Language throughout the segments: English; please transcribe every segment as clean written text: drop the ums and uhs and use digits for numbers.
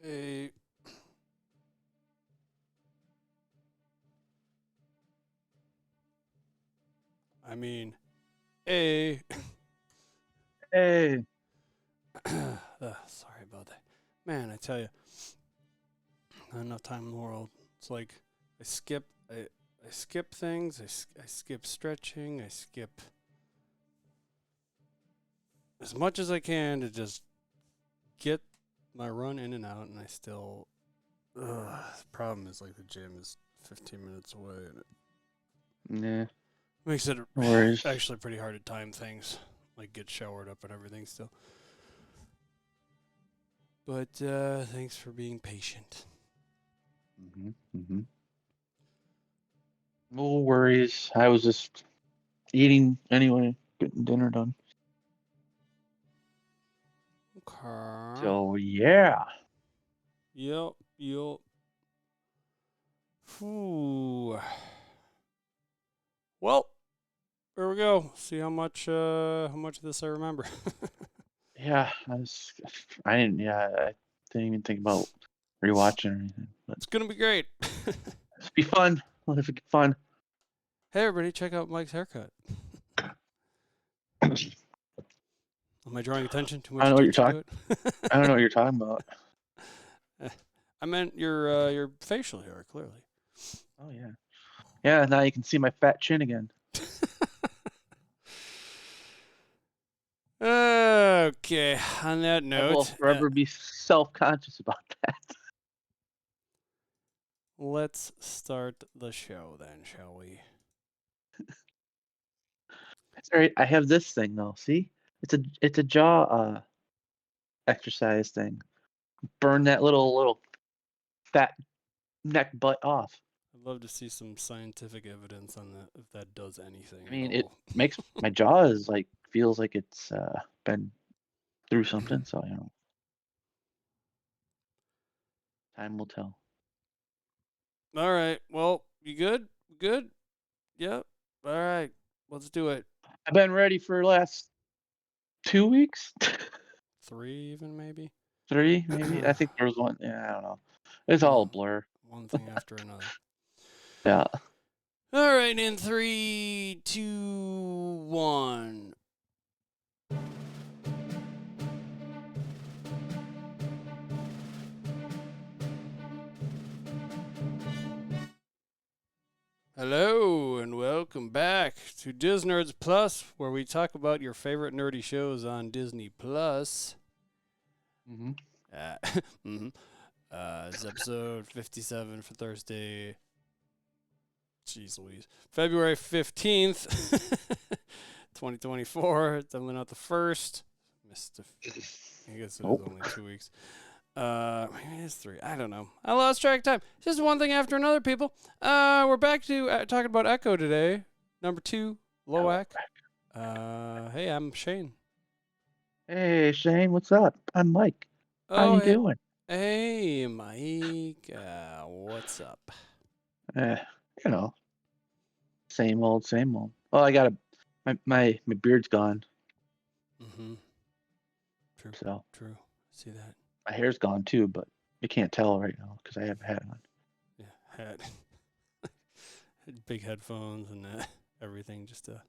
A I mean, a Hey. sorry about that. Man, I tell you, not enough time in the world. It's like I skip things. I skip stretching. I skip as much as I can to just get my run in and out, and I still. The problem is like the gym is 15 minutes away, and it Nah, makes it no worries. actually pretty hard to time things, like get showered up and everything still. But thanks for being patient. No worries. I was just eating anyway, getting dinner done. Okay. So yeah. Yep. Whew. Well, there we go. See how much of this I remember. Yeah, I didn't even think about rewatching or anything. But It's gonna be great. it's be fun. Let it be fun. Hey everybody, check out Mike's haircut. Am I drawing attention? Too much I don't know what you're attention to it? I don't know what you're talking about. I meant your facial hair, clearly. Oh yeah. Yeah, now you can see my fat chin again. Okay. On that I will note, forever be self-conscious about that. let's start the show then, shall we? That's all right. I have this thing though. See, it's a jaw exercise thing. Burn that little fat neck butt off. I'd love to see some scientific evidence on that, if that does anything I mean, at it all. makes my jaw is like feels like it's been through something. So time will tell. All right. Well, you good? Good? Yep. All right. Let's do it. I've been ready for the last 2 weeks, 3 even maybe? 3 maybe. I think there was one. Yeah, I don't know. It's all a blur. One thing after another. Yeah. All right, in 3, 2, 1. Hello and welcome back to Disnerds Plus, where we talk about your favorite nerdy shows on Disney Plus. Mm-hmm. It's episode 57 for Thursday. Jeez Louise. February 15th, 2024. Definitely not the first. Missed I guess it was only 2 weeks. Maybe it's 3. I don't know. I lost track of time. It's just one thing after another, people. We're back to talking about Echo today. Number 2, Lowak. Hey, I'm Shane. Hey Shane, what's up? I'm Mike. How you doing? Hey, Mike. What's up? You know, same old, same old. Well, I got my beard's gone. Mm-hmm. True. So True. See that. my hair's gone too, but you can't tell right now because I have a hat on. Yeah, hat. Big headphones and everything just to...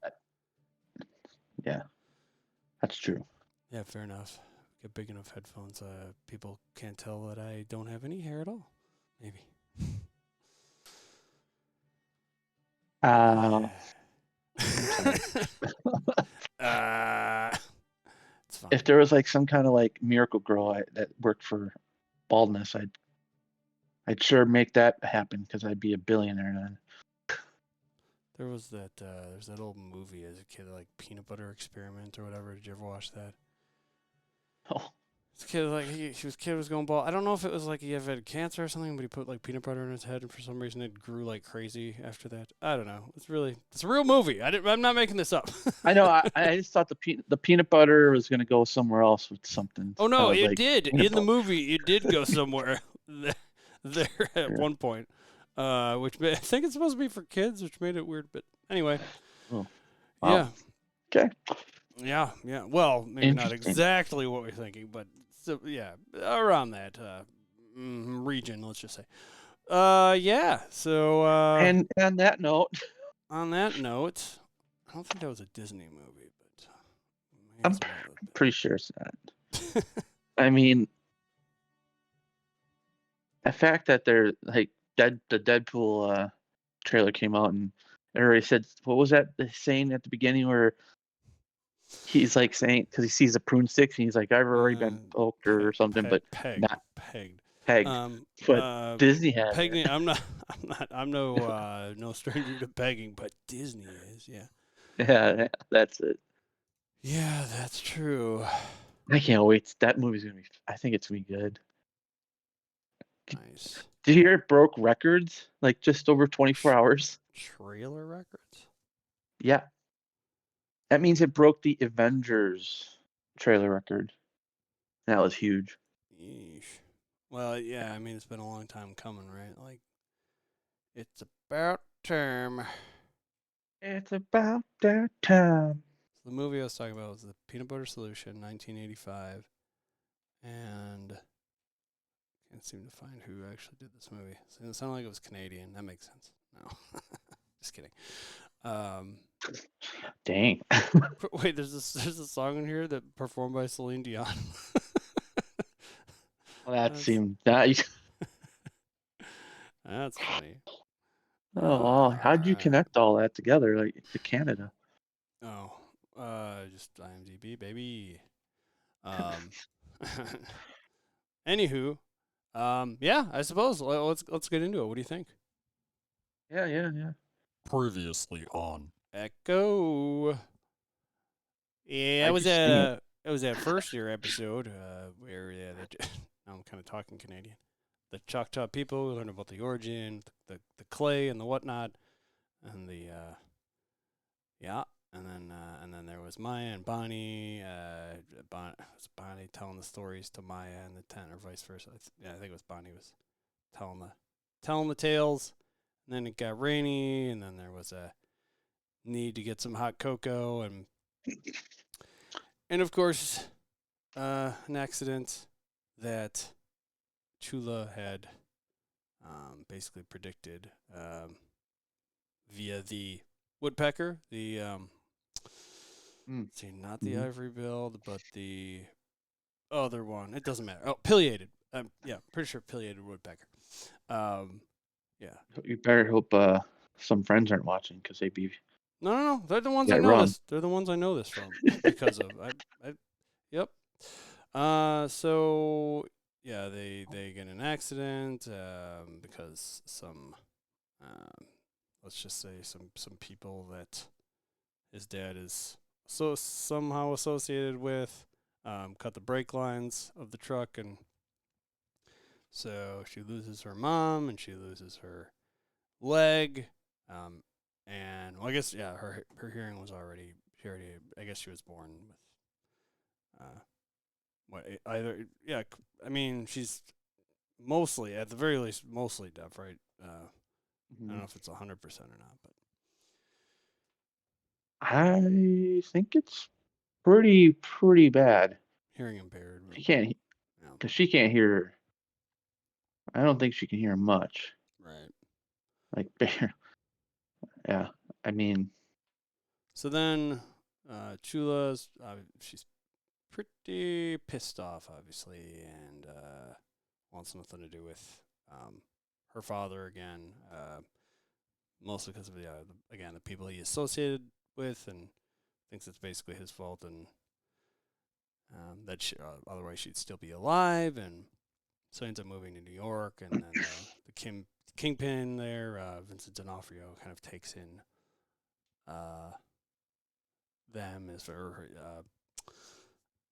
Yeah, that's true. Yeah, fair enough. Get big enough headphones, people can't tell that I don't have any hair at all. Maybe. It's fine. If there was like some kind of like miracle girl that worked for baldness, I'd sure make that happen because I'd be a billionaire then. There was that there's that old movie as a kid, like Peanut Butter Experiment or whatever. Did you ever watch that? Oh. This kid, like kid was going bald. I don't know if it was like he had cancer or something, but he put like peanut butter in his head, and for some reason it grew like crazy after that. I don't know. It's a real movie. I'm not making this up. I know. I just thought the peanut butter was gonna go somewhere else with something. Oh no, it like did in the movie. It did go somewhere there at one point, which I think it's supposed to be for kids, which made it weird. But anyway, wow. Yeah. Okay. Yeah. Well, maybe not exactly what we're thinking, but so, yeah, around that region, let's just say. Yeah. So And on that note, on that note, I don't think that was a Disney movie, but may I'm as well pretty sure it's not. have been. I mean, the fact that they're like the Deadpool trailer came out and everybody said, what was that saying at the beginning where he's like saying, because he sees a prune stick and he's like, I've already been poked or something, but not Pegged. pegged. But Disney has Pegging. it. I'm no stranger to pegging, but Disney is. Yeah. Yeah, that's it. Yeah, that's true. I can't wait. That movie's gonna be. I think it's gonna be good. Nice. Did you hear it broke records? Like just over 24 hours. Trailer records. Yeah, that means it broke the Avengers trailer record. That was huge. Yeesh. Well, yeah. I mean, it's been a long time coming, right? Like, it's about time. It's about that time. The movie I was talking about was the Peanut Butter Solution, 1985, and I can't seem to find who actually did this movie. So it sounded like it was Canadian. That makes sense. No, just kidding. Dang. Wait, there's a song in here that performed by Celine Dion. Well, that seemed that. That's funny. Oh, how'd you Alright. connect all that together, like to Canada? Oh, just IMDb, baby. Um, anywho, yeah, I suppose let's get into it. What do you think? Yeah. Previously on Echo. Yeah, How'd you sing it? it was that first year episode where now I'm kind of talking Canadian. The Choctaw people, we learned about the origin, the clay and the whatnot, and the yeah, and then there was Maya and Bonnie. Was Bonnie telling the stories to Maya and the tent, or vice versa? I think it was Bonnie was telling the tales. And then it got rainy, and then there was a need to get some hot cocoa, and of course, an accident that Chula had basically predicted via the woodpecker, the let's see, not the ivory billed, but the other one. It doesn't matter. Oh, pileated. Yeah, pretty sure pileated woodpecker. Yeah. You better hope some friends aren't watching because they'd be No. They're the ones I get know run. this. They're the ones I know this from because of. Yep. So yeah, they get in an accident because some let's just say some people that his dad is so somehow associated with cut the brake lines of the truck, and so she loses her mom and she loses her leg. And well, I guess yeah, her hearing was already I guess she was born with either yeah. I mean, she's mostly at the very least mostly deaf, right? I don't know if it's 100% or not, but I think it's pretty bad. hearing impaired. She can't Yeah, because she can't hear. I don't think she can hear much. right. Like bare. Yeah. I mean, So then, Chula's she's pretty pissed off, obviously, and wants nothing to do with her father again. Mostly because of again the people he associated with, and thinks it's basically his fault, and that otherwise she'd still be alive, and so ends up moving to New York, and then the kingpin there, Vincent D'Onofrio, kind of takes in them as for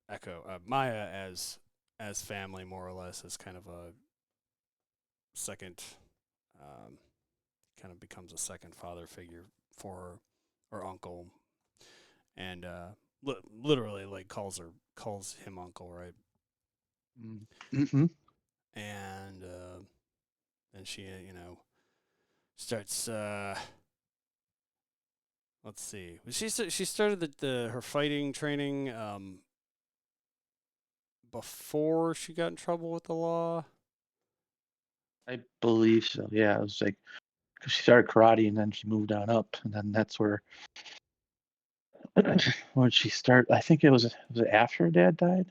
Echo Maya as family, more or less, as kind of a second, kind of becomes a second father figure for her, or uncle, and literally like calls him uncle, right? mm-hmm. And then she starts let's see, she started her fighting training before she got in trouble with the law. I believe so. Yeah, it was like 'cause she started karate and then she moved on up, and then that's where when she started. I think it was after her dad died.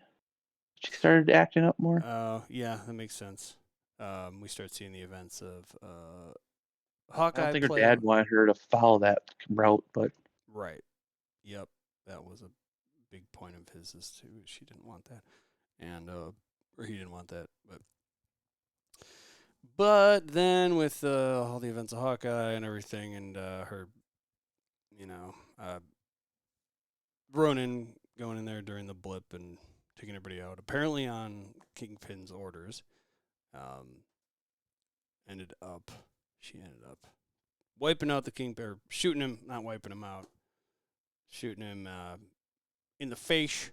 She started acting up more. Yeah, that makes sense. We start seeing the events of I don't Hawkeye think her play dad out. wanted her to follow that route, but Right. Yep. That was a big point of his is too. She didn't want that, and or he didn't want that, but then with all the events of Hawkeye and everything, and her, you know, Ronan going in there during the blip and taking everybody out, apparently on Kingpin's orders, um, ended up she ended up wiping out the Kingpin, or shooting him, not wiping him out, shooting him in the face,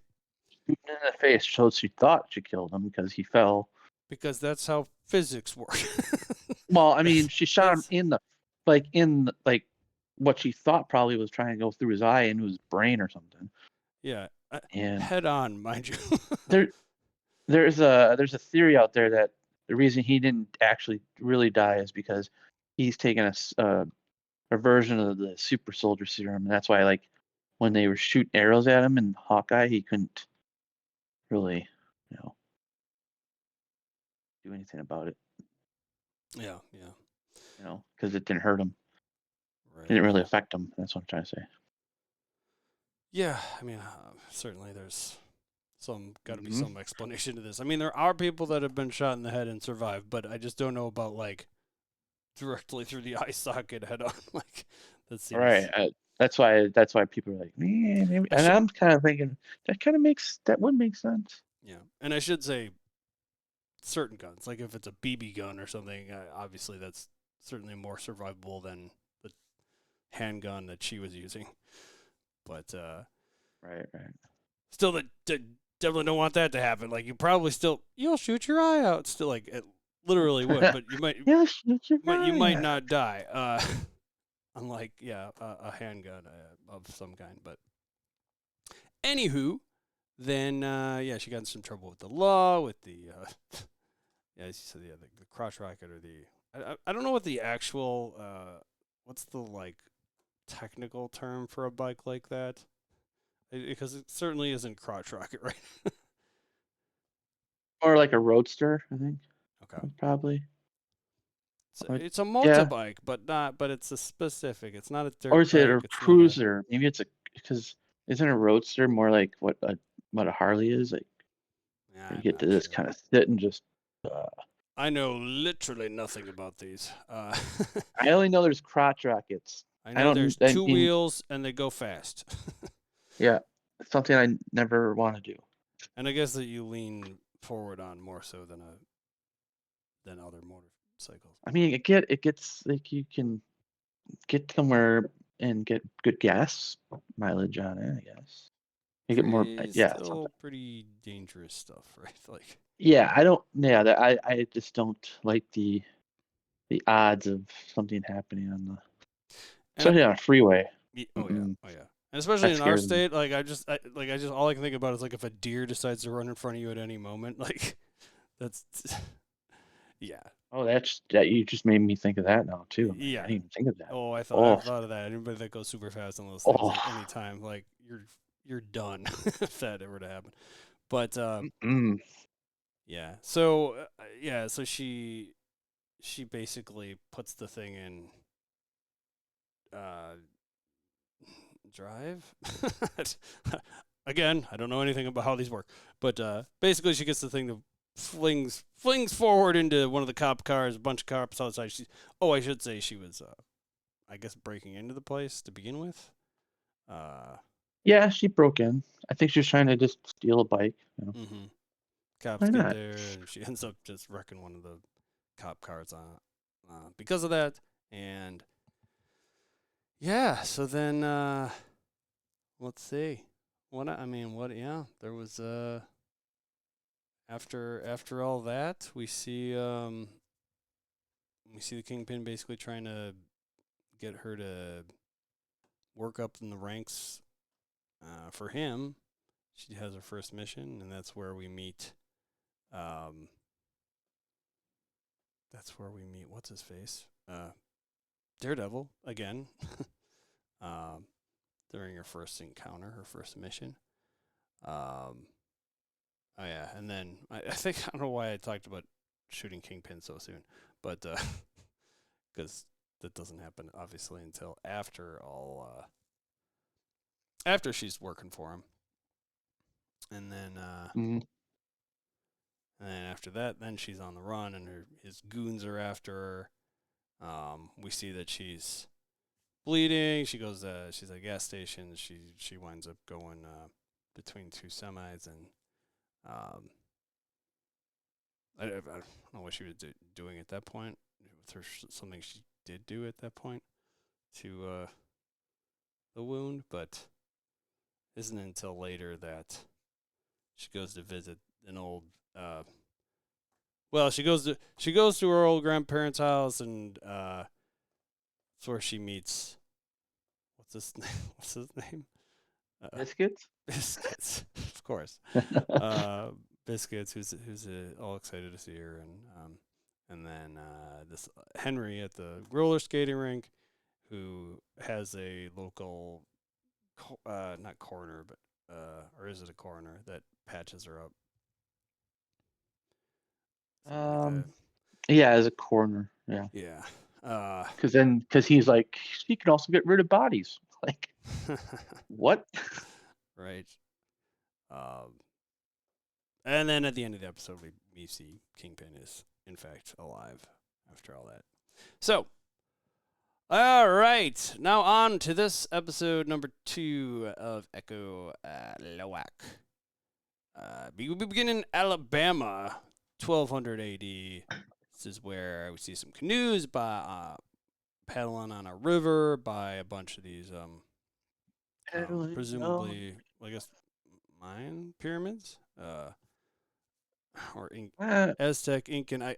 shooting in the face showed she thought she killed him because he fell. because that's how physics work. Well, I mean, that's, she shot him that's in what she thought probably was trying to go through his eye into his brain or something. yeah, And head on, mind you. there there's a theory out there that the reason he didn't actually really die is because he's taken a version of the super soldier serum, and that's why like when they were shooting arrows at him in Hawkeye, he couldn't really, you know, do anything about it, Yeah, because it didn't hurt him. It right. didn't really affect him. That's what I'm trying to say. Yeah, I mean, certainly there's got to be Hmm. some explanation to this. I mean, there are people that have been shot in the head and survived, but I just don't know about like directly through the eye socket head on. Like that Right. seems. That's why people are like, man, maybe. I And should I'm kind of thinking that would make sense. Yeah, and I should say certain guns, like if it's a BB gun or something, obviously that's certainly more survivable than the handgun that she was using. But Right. Right. still, definitely don't want that to happen. Like you probably still you'll shoot your eye out. Still, like it literally would, but you might Yeah, shoot your you eye might out. not die. Unlike a handgun of some kind. But anywho, then yeah, she got in some trouble with the law, with the yeah, as you said, yeah, the crotch rocket, or the I don't know what the actual what's the like technical term for a bike like that, because it certainly isn't crotch rocket, right? Or like a roadster, I think, Okay. probably. Or, It's a yeah. motorbike, but not. But it's a specific. It's not a Or dirt is it bike. a It's not a. cruiser? Maybe it's a because isn't a roadster more like what a Harley is? Like Yeah, where you I'm get to not this sure. kind of sit and just. Uh, I know literally nothing about these. I only know there's crotch rockets. I I know don't. there's two wheels and they go fast, Yeah, it's something I never want to do. and I guess that you lean forward on more so than other motorcycles. I mean, it gets like you can get somewhere and get good gas mileage on it. I guess you get more. Yeah, Still something. pretty dangerous stuff, right? Like, Yeah, I don't. Yeah, I just don't like the odds of something happening on the and especially on a freeway. oh yeah, Mm-mm, oh yeah, and especially that in our scares me. state, like I just all I can think about is like if a deer decides to run in front of you at any moment, like that's yeah, Oh, that you just made me think of that now too. I'm like, I yeah. didn't even think of that. Oh, Oh, I've thought of that. Anybody that goes super fast on those things oh, at any time, like you're done if that were to happen. But mm, yeah, so yeah, so she basically puts the thing in uh drive. Again, I don't know anything about how these work, but basically, she gets the thing to flings forward into one of the cop cars. A bunch of cops outside. I should say she was, I guess, breaking into the place to begin with. Uh, yeah, she broke in. I think she was trying to just steal a bike. mm-hmm. Cops Why get not? there, and she ends up just wrecking one of the cop cars on because of that. And yeah, so then let's see. What? Yeah, there was after all that, we see the Kingpin basically trying to get her to work up in the ranks for him. She has her first mission, and that's where we meet um, that's where we meet what's his face, Daredevil again. um, During her first encounter, her first mission. Oh yeah, and then I think I don't know why I talked about shooting Kingpin so soon, but because that doesn't happen obviously until after she's working for him, and then Mhm. and then after that, then she's on the run, and his goons are after her. We see that she's bleeding. She goes. She's at a gas station. She winds up going between two semis, and I don't know what she was doing at that point. If there's something she did do at that point to the wound, but isn't until later that she goes to visit an old. Well, she goes to her old grandparents' house, and it's where she meets what's his name? What's his name? Biscuits. Biscuits, of course. Biscuits, who's all excited to see her, and then this Henry at the roller skating rink, who has a local, not coroner, but or is it a coroner that patches her up? Something like that. Yeah, as a coroner. Yeah. Yeah. Because he's like, he can also get rid of bodies. Like, what? Right. And then at the end of the episode, we see Kingpin is in fact alive after all that. So, all right, now on to this episode number 2 of Echo Lowak. We begin in Alabama, 1200 AD. This is where we see some canoes paddling on a river by a bunch of these presumably, I guess, Mayan pyramids, or Uh, Aztec, Incan. I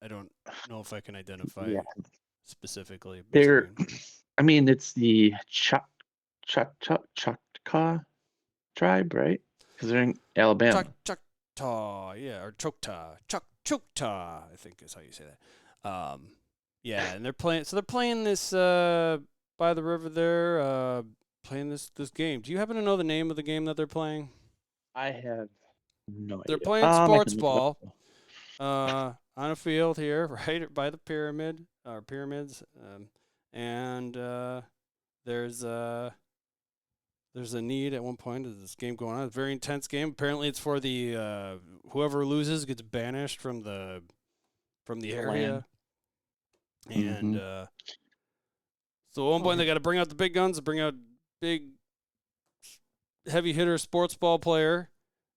don't know if I can identify yeah, specifically they're. between I mean, it's the Choctaw tribe, right? Because they're in Alabama. Choctaw, yeah, or Choctaw, I think is how you say that. Yeah, and they're playing. So they're playing this by the river there, playing this game. Do you happen to know the name of the game that they're playing? I have no They're idea. playing I sports can look it up. ball on a field here, right by the pyramid or pyramids, and there's a need at one point. There's this game going on. It's a very intense game. Apparently, it's for the whoever loses gets banished from the area. And Mm-hmm. so at one point, they got to bring out the big guns, bring out big heavy hitter sports ball player,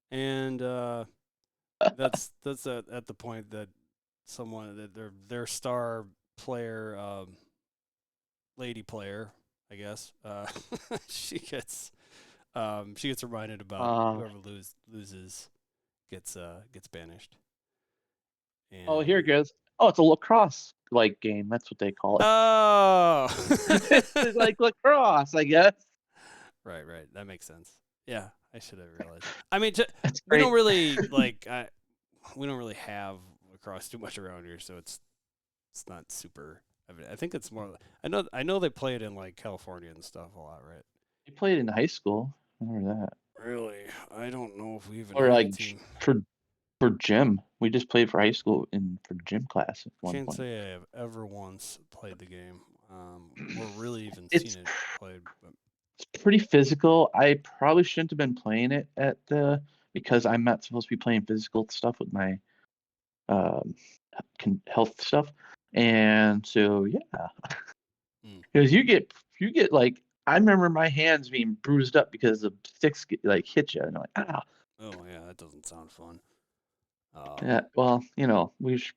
and that's at the point that someone that their star player, lady player, I guess, she gets reminded about whoever loses gets banished. Oh, And here it goes. Oh, it's a lacrosse like game. That's what they call it. oh, It's like lacrosse, I guess. right, that makes sense. Yeah, I should have realized. I mean, That's we don't great. really we don't really have lacrosse too much around here, so it's not super. I think it's more. I know they play it in like California and stuff a lot, right? You played in high school. I remember that. Really, I don't know if we even Or had a like team. for gym. We just played for high school and for gym class at one Can't point. say I have ever once played the game, or really even It's seen it played. But it's pretty physical. I probably shouldn't have been playing it because I'm not supposed to be playing physical stuff with my um, health stuff. And so yeah, because you get like I remember my hands being bruised up because the sticks like hit you and I'm like oh yeah, that doesn't sound fun. yeah, well, we should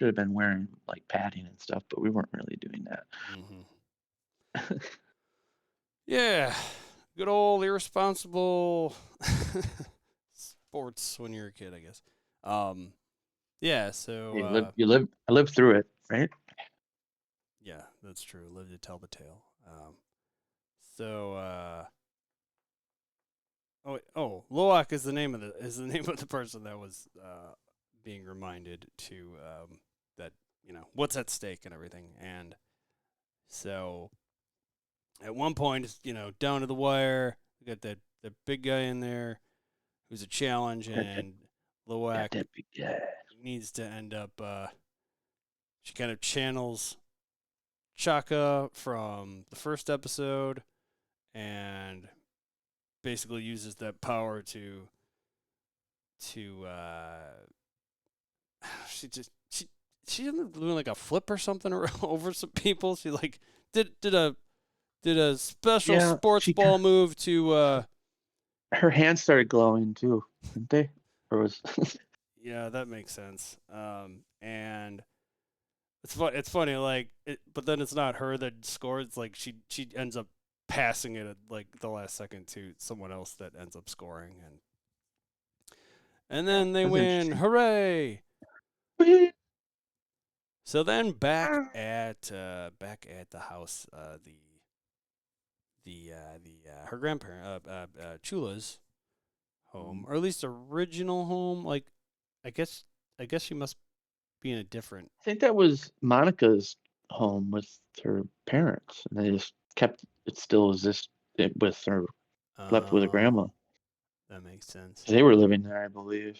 have been wearing like padding and stuff, but we weren't really doing that. Mm-hmm. Yeah, good old irresponsible sports when you're a kid, I guess. Yeah. So I lived through it, right? yeah, that's true. Live to tell the tale. So Lowak is the name of the person that was being reminded to that what's at stake and everything. And so at one point, it's down to the wire. We got that big guy in there who's a challenge, and Lowak that big guy. needs to end up. She kind of channels Choctaw from the first episode, and basically uses that power to she ended up doing like a flip or something over some people. She like did a special sports ball move to her hands started glowing too, didn't they? Or was yeah, that makes sense. And it's funny, like but then it's not her that scores. It's like she ends up passing it at like the last second to someone else that ends up scoring, and then they win. Hooray! So then back at the house, her grandparent Chula's home, or at least original home. Like I guess she must be in a different. I think that was Monica's home with her parents, and they just kept it still exist with her, left with her grandma. That makes sense. They were living there, I believe.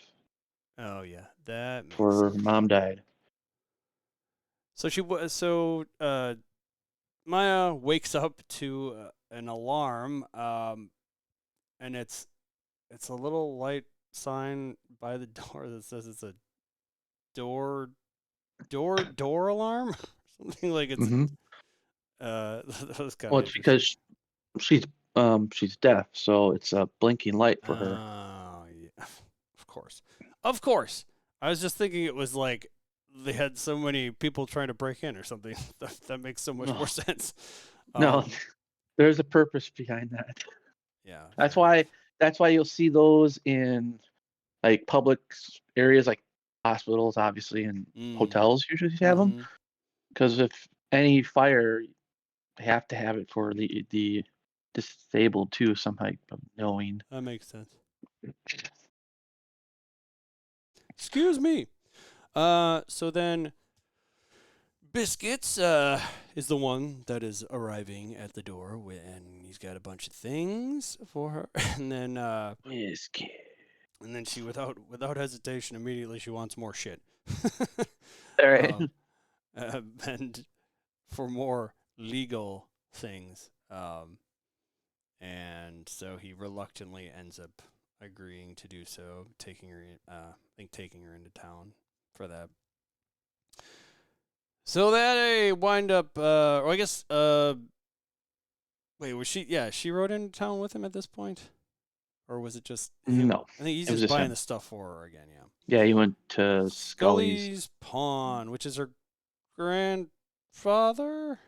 Oh yeah, that makes before sense. Mom died. So Maya wakes up to an alarm, and it's a little light sign by the door that says it's a door alarm, something like it's. Mm-hmm. That was kind of. Well, it's because she's deaf, so it's a blinking light for her. Oh yeah, of course. I was just thinking it was like they had so many people trying to break in or something. That makes so much more sense. No, there's a purpose behind that. Yeah, that's why you'll see those in like public areas, like hospitals, obviously, and hotels usually have them. Because if any fire, they have to have it for the disabled too, some type of knowing. That makes sense. Excuse me. So then Biscuits is the one that is arriving at the door, and he's got a bunch of things for her, and then Biscuit. And then she, without hesitation, immediately she wants more shit. All right. And for more legal things. And so he reluctantly ends up agreeing to do so, taking her into town for that. So that they wind up, or I guess, wait, was she? Yeah, she rode into town with him at this point, or was it just him? No? I think he's just buying the stuff for her again. Yeah. Yeah, he went to Scully's pawn, which is her grandfather.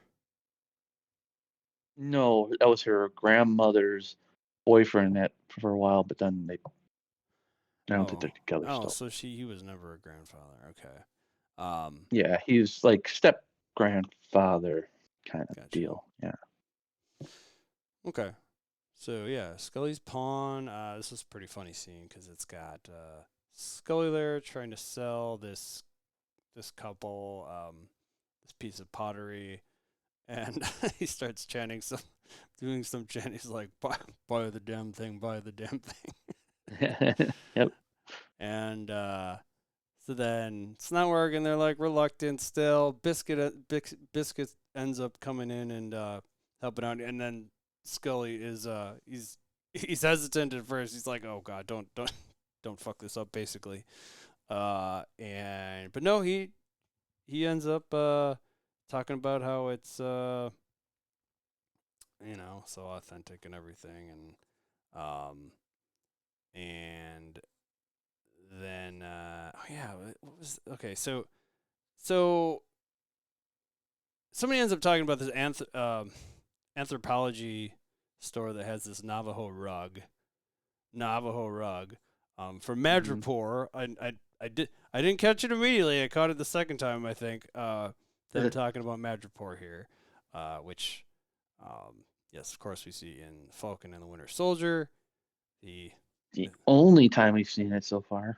No, that was her grandmother's boyfriend for a while, but then I don't think they're together still. So he was never a grandfather. Okay. Yeah, he's like step grandfather kind of deal. Yeah. Okay. So yeah, Scully's pawn. This is a pretty funny scene because it's got Scully there trying to sell this couple this piece of pottery, and he starts doing some chanting. He's like, buy the damn thing, buy the damn thing. Yep. And so then it's not working. They're like reluctant still. Biscuit ends up coming in and helping out, and then Scully is he's hesitant at first. He's like, oh god, don't fuck this up, basically. But no, he ends up talking about how it's so authentic and everything, and then what was okay? So somebody ends up talking about this anthropology store that has this Navajo rug from Madripoor. I didn't catch it immediately. I caught it the second time, I think. Them talking about Madripoor here, which yes, of course we see in Falcon and the Winter Soldier. The only time we've seen it so far.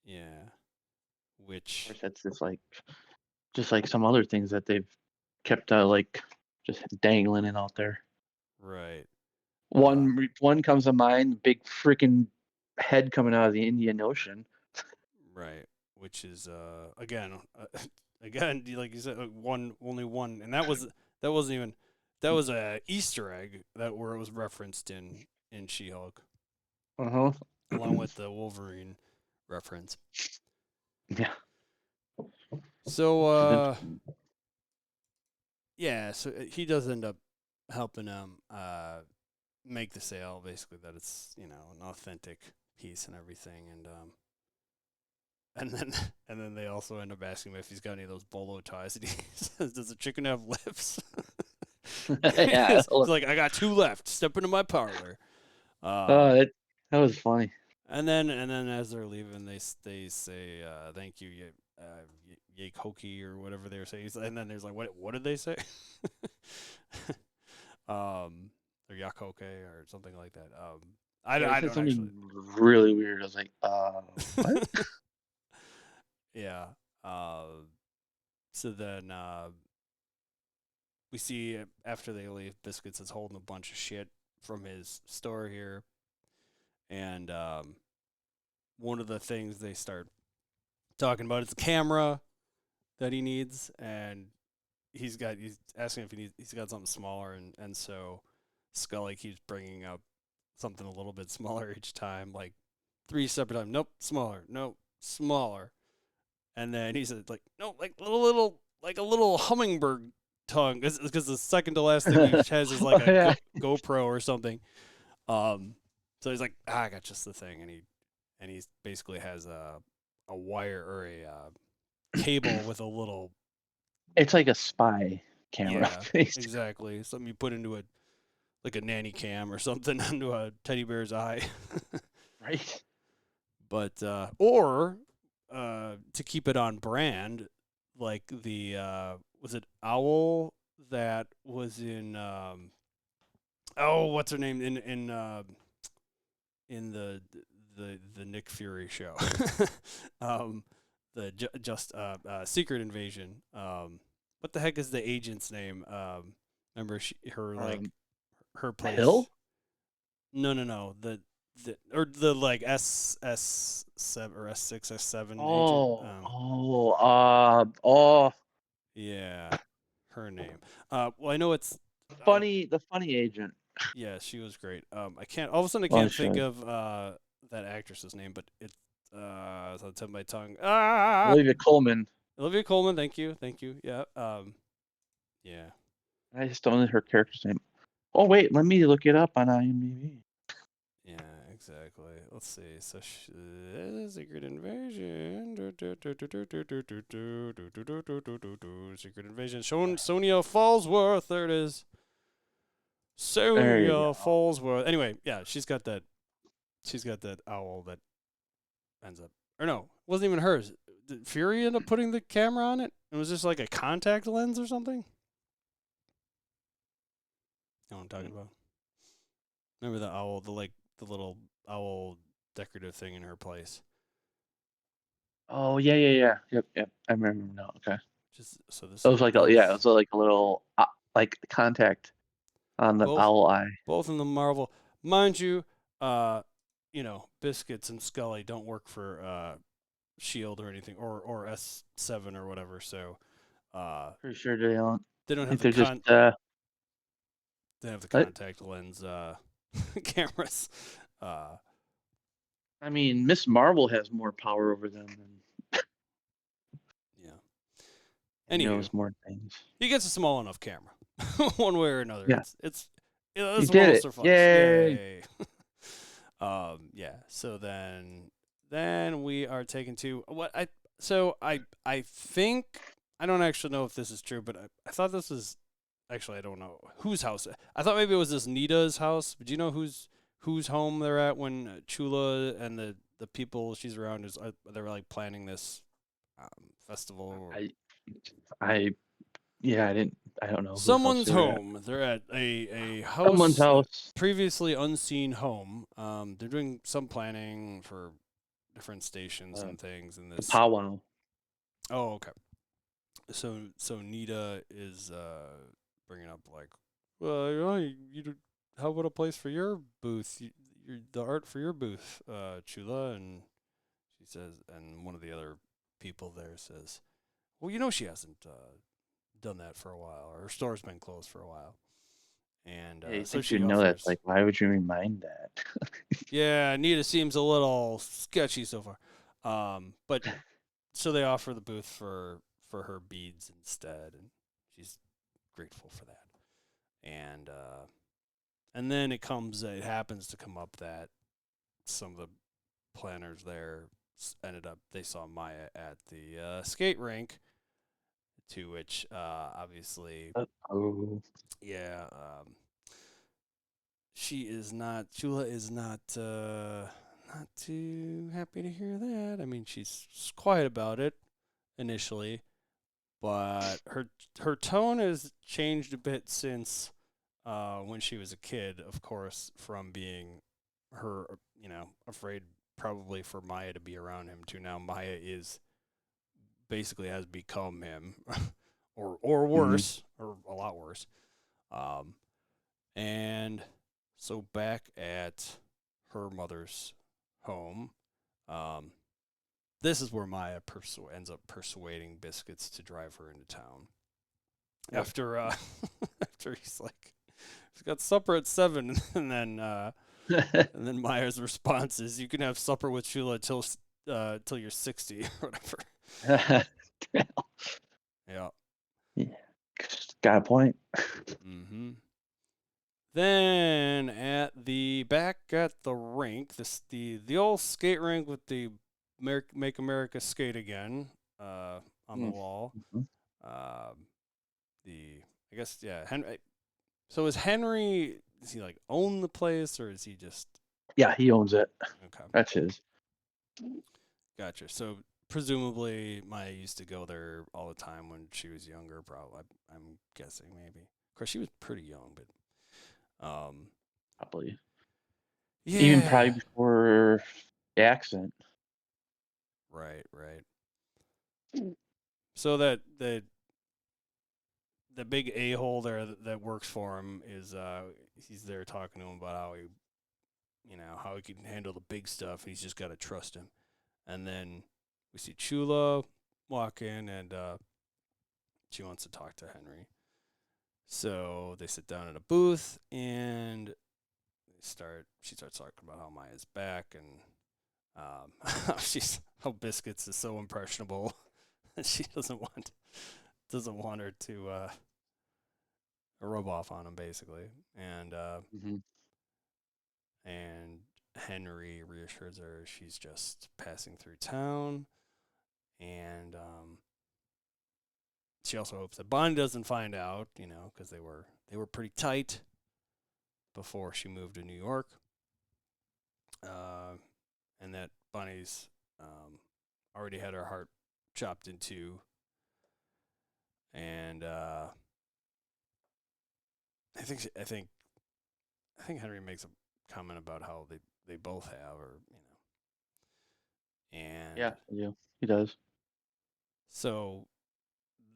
Yeah. Which that's just like just like some other things that they've kept like just dangling in out there. Right. One comes to mind, big freaking head coming out of the Indian Ocean. Right. Which is again again like you said only one, and that wasn't even that was a Easter egg that where it was referenced in She-Hulk Uh-huh. along with the Wolverine reference. Yeah. So Which is interesting. yeah, so he does end up helping him make the sale, basically that it's an authentic piece and everything, and then and then they also end up asking him if he's got any of those bolo ties, and he says, "Does the chicken have lips?" Yeah. He's like, "I got 2 left. Step into my parlor." That was funny. And then as they're leaving, they say, "Thank you, Yake Hokey," or whatever they were saying. And then there's like, "What did they say?" Or Yakoke or something like that. I They said don't something actually. really weird. I was like, what? Yeah. So then we see after they leave, Biscuits is holding a bunch of shit from his store here, and one of the things they start talking about is the camera that he needs, and he's asking if he's got something smaller, and so Scully keeps bringing up something a little bit smaller each time, like 3 separate times. Nope, smaller. Nope, smaller. And then he said, like, no, like like a little hummingbird tongue, because the second to last thing he has is like a Yeah. GoPro or something. So he's like, I got just the thing, and he basically has a wire or a cable with a little. It's like a spy camera. Yeah, exactly. Something you put into like a nanny cam or something into a teddy bear's eye. Right. But or to keep it on brand, like the was it Owl that was in what's her name in the Nick Fury show, the just Secret Invasion. What the heck is the agent's name? Remember her her place. Hill? No. The like S7 or S6 S7 Oh, agent. oh, Yeah, her name. Well, I know it's the funny agent. yeah, she was great. I can't all of a sudden I Well, can't think sure. of that actress's name, but it's on the tip of my tongue. Ah, Olivia Colman. Olivia Colman. Thank you. Yeah. Yeah. I just don't know her character's name. Oh wait, let me look it up on IMDb. Yeah, exactly. Let's see. So, Secret Invasion. Secret Invasion. Sonia Fallsworth. There it is. There you Sonia go. Fallsworth. Anyway, yeah, she's got that owl that ends up. Or no, it wasn't even hers. Did Fury end up putting the camera on it? It was just like a contact lens or something? You know what I'm talking about? Remember the owl, the little owl decorative thing in her place. Oh yeah. Yep. I remember now. Okay. Just so this It is was like both it was like a little like contact on the both owl eye. both in the Marvel. Mind you, Biscuits and Scully don't work for Shield or anything or S7 or whatever, so Pretty sure they don't. they I don't have think the they're just what? contact lens cameras. I mean, Miss Marvel has more power over them Yeah. and Anywho, knows more things. he gets a small enough camera, one way or another. Yeah, It's you it's did one of it! the funniest. Yay! Yay. Yeah. So then we are taken to what I think I don't actually know if this is true, but I thought this was actually I don't know whose house. I thought maybe it was this Nita's house, but do you know whose home they're at when Chula and the people she's around they're like planning this festival? I yeah, I don't know whose house Someone's they're at. home. They're at a Someone's house, house. previously unseen home. They're doing some planning for different stations and things in The this. powwow. Oh, okay. So Nita is bringing up like, well, how about a place for your booth? The art for your booth, Chula, and she says, and one of the other people there says, well, she hasn't done that for a while, or her store's been closed for a while, and Yeah, you so think you she know that? offers. Like, why would you remind that? Yeah, Nita seems a little sketchy so far, but so they offer the booth for her beads instead, and she's grateful for that. And then it happens to come up that some of the planners there they saw Maya at the skate rink, to which obviously, Oh, yeah, Chula is not too happy to hear that. I mean, she's quiet about it initially, but her tone has changed a bit since when she was a kid, of course, from being her, afraid probably for Maya to be around him, to now Maya is basically has become him, or mm-hmm. worse, or a lot worse. Um, and so back at her mother's home, um, this is where Maya ends up persuading Biscuits to drive her into town. Yep. After after he's got supper at 7, and then Maya's response is, "You can have supper with Shula till you're 60 or whatever." Yeah. Yeah, got a point. Mm-hmm. Then back at the rink, the old skate rink with the Make America Skate Again on the wall. Mm-hmm. Um, the I guess, yeah, Henry. So does he like own the place, or is he just Yeah, he owns it. okay? That's his. Gotcha. So presumably Maya used to go there all the time when she was younger. Probably, I'm guessing maybe. Of course, she was pretty young, but Probably. Even probably yeah, before the accident. right, right. So the big a hole there that works for him is he's there talking to him about how he can handle the big stuff. He's just got to trust him. And then we see Chula walk in, and she wants to talk to Henry. So they sit down in a booth, and she starts talking about how Maya's back, and how Biscuits is so impressionable that she doesn't want her to rub off on him, basically. Mm-hmm. And Henry reassures her she's just passing through town, and she also hopes that Bonnie doesn't find out, because they were pretty tight before she moved to New York, uh, and that Bonnie's already had her heart chopped in two, and I think Henry makes a comment about how they both have, or and Yeah, yeah, he does. so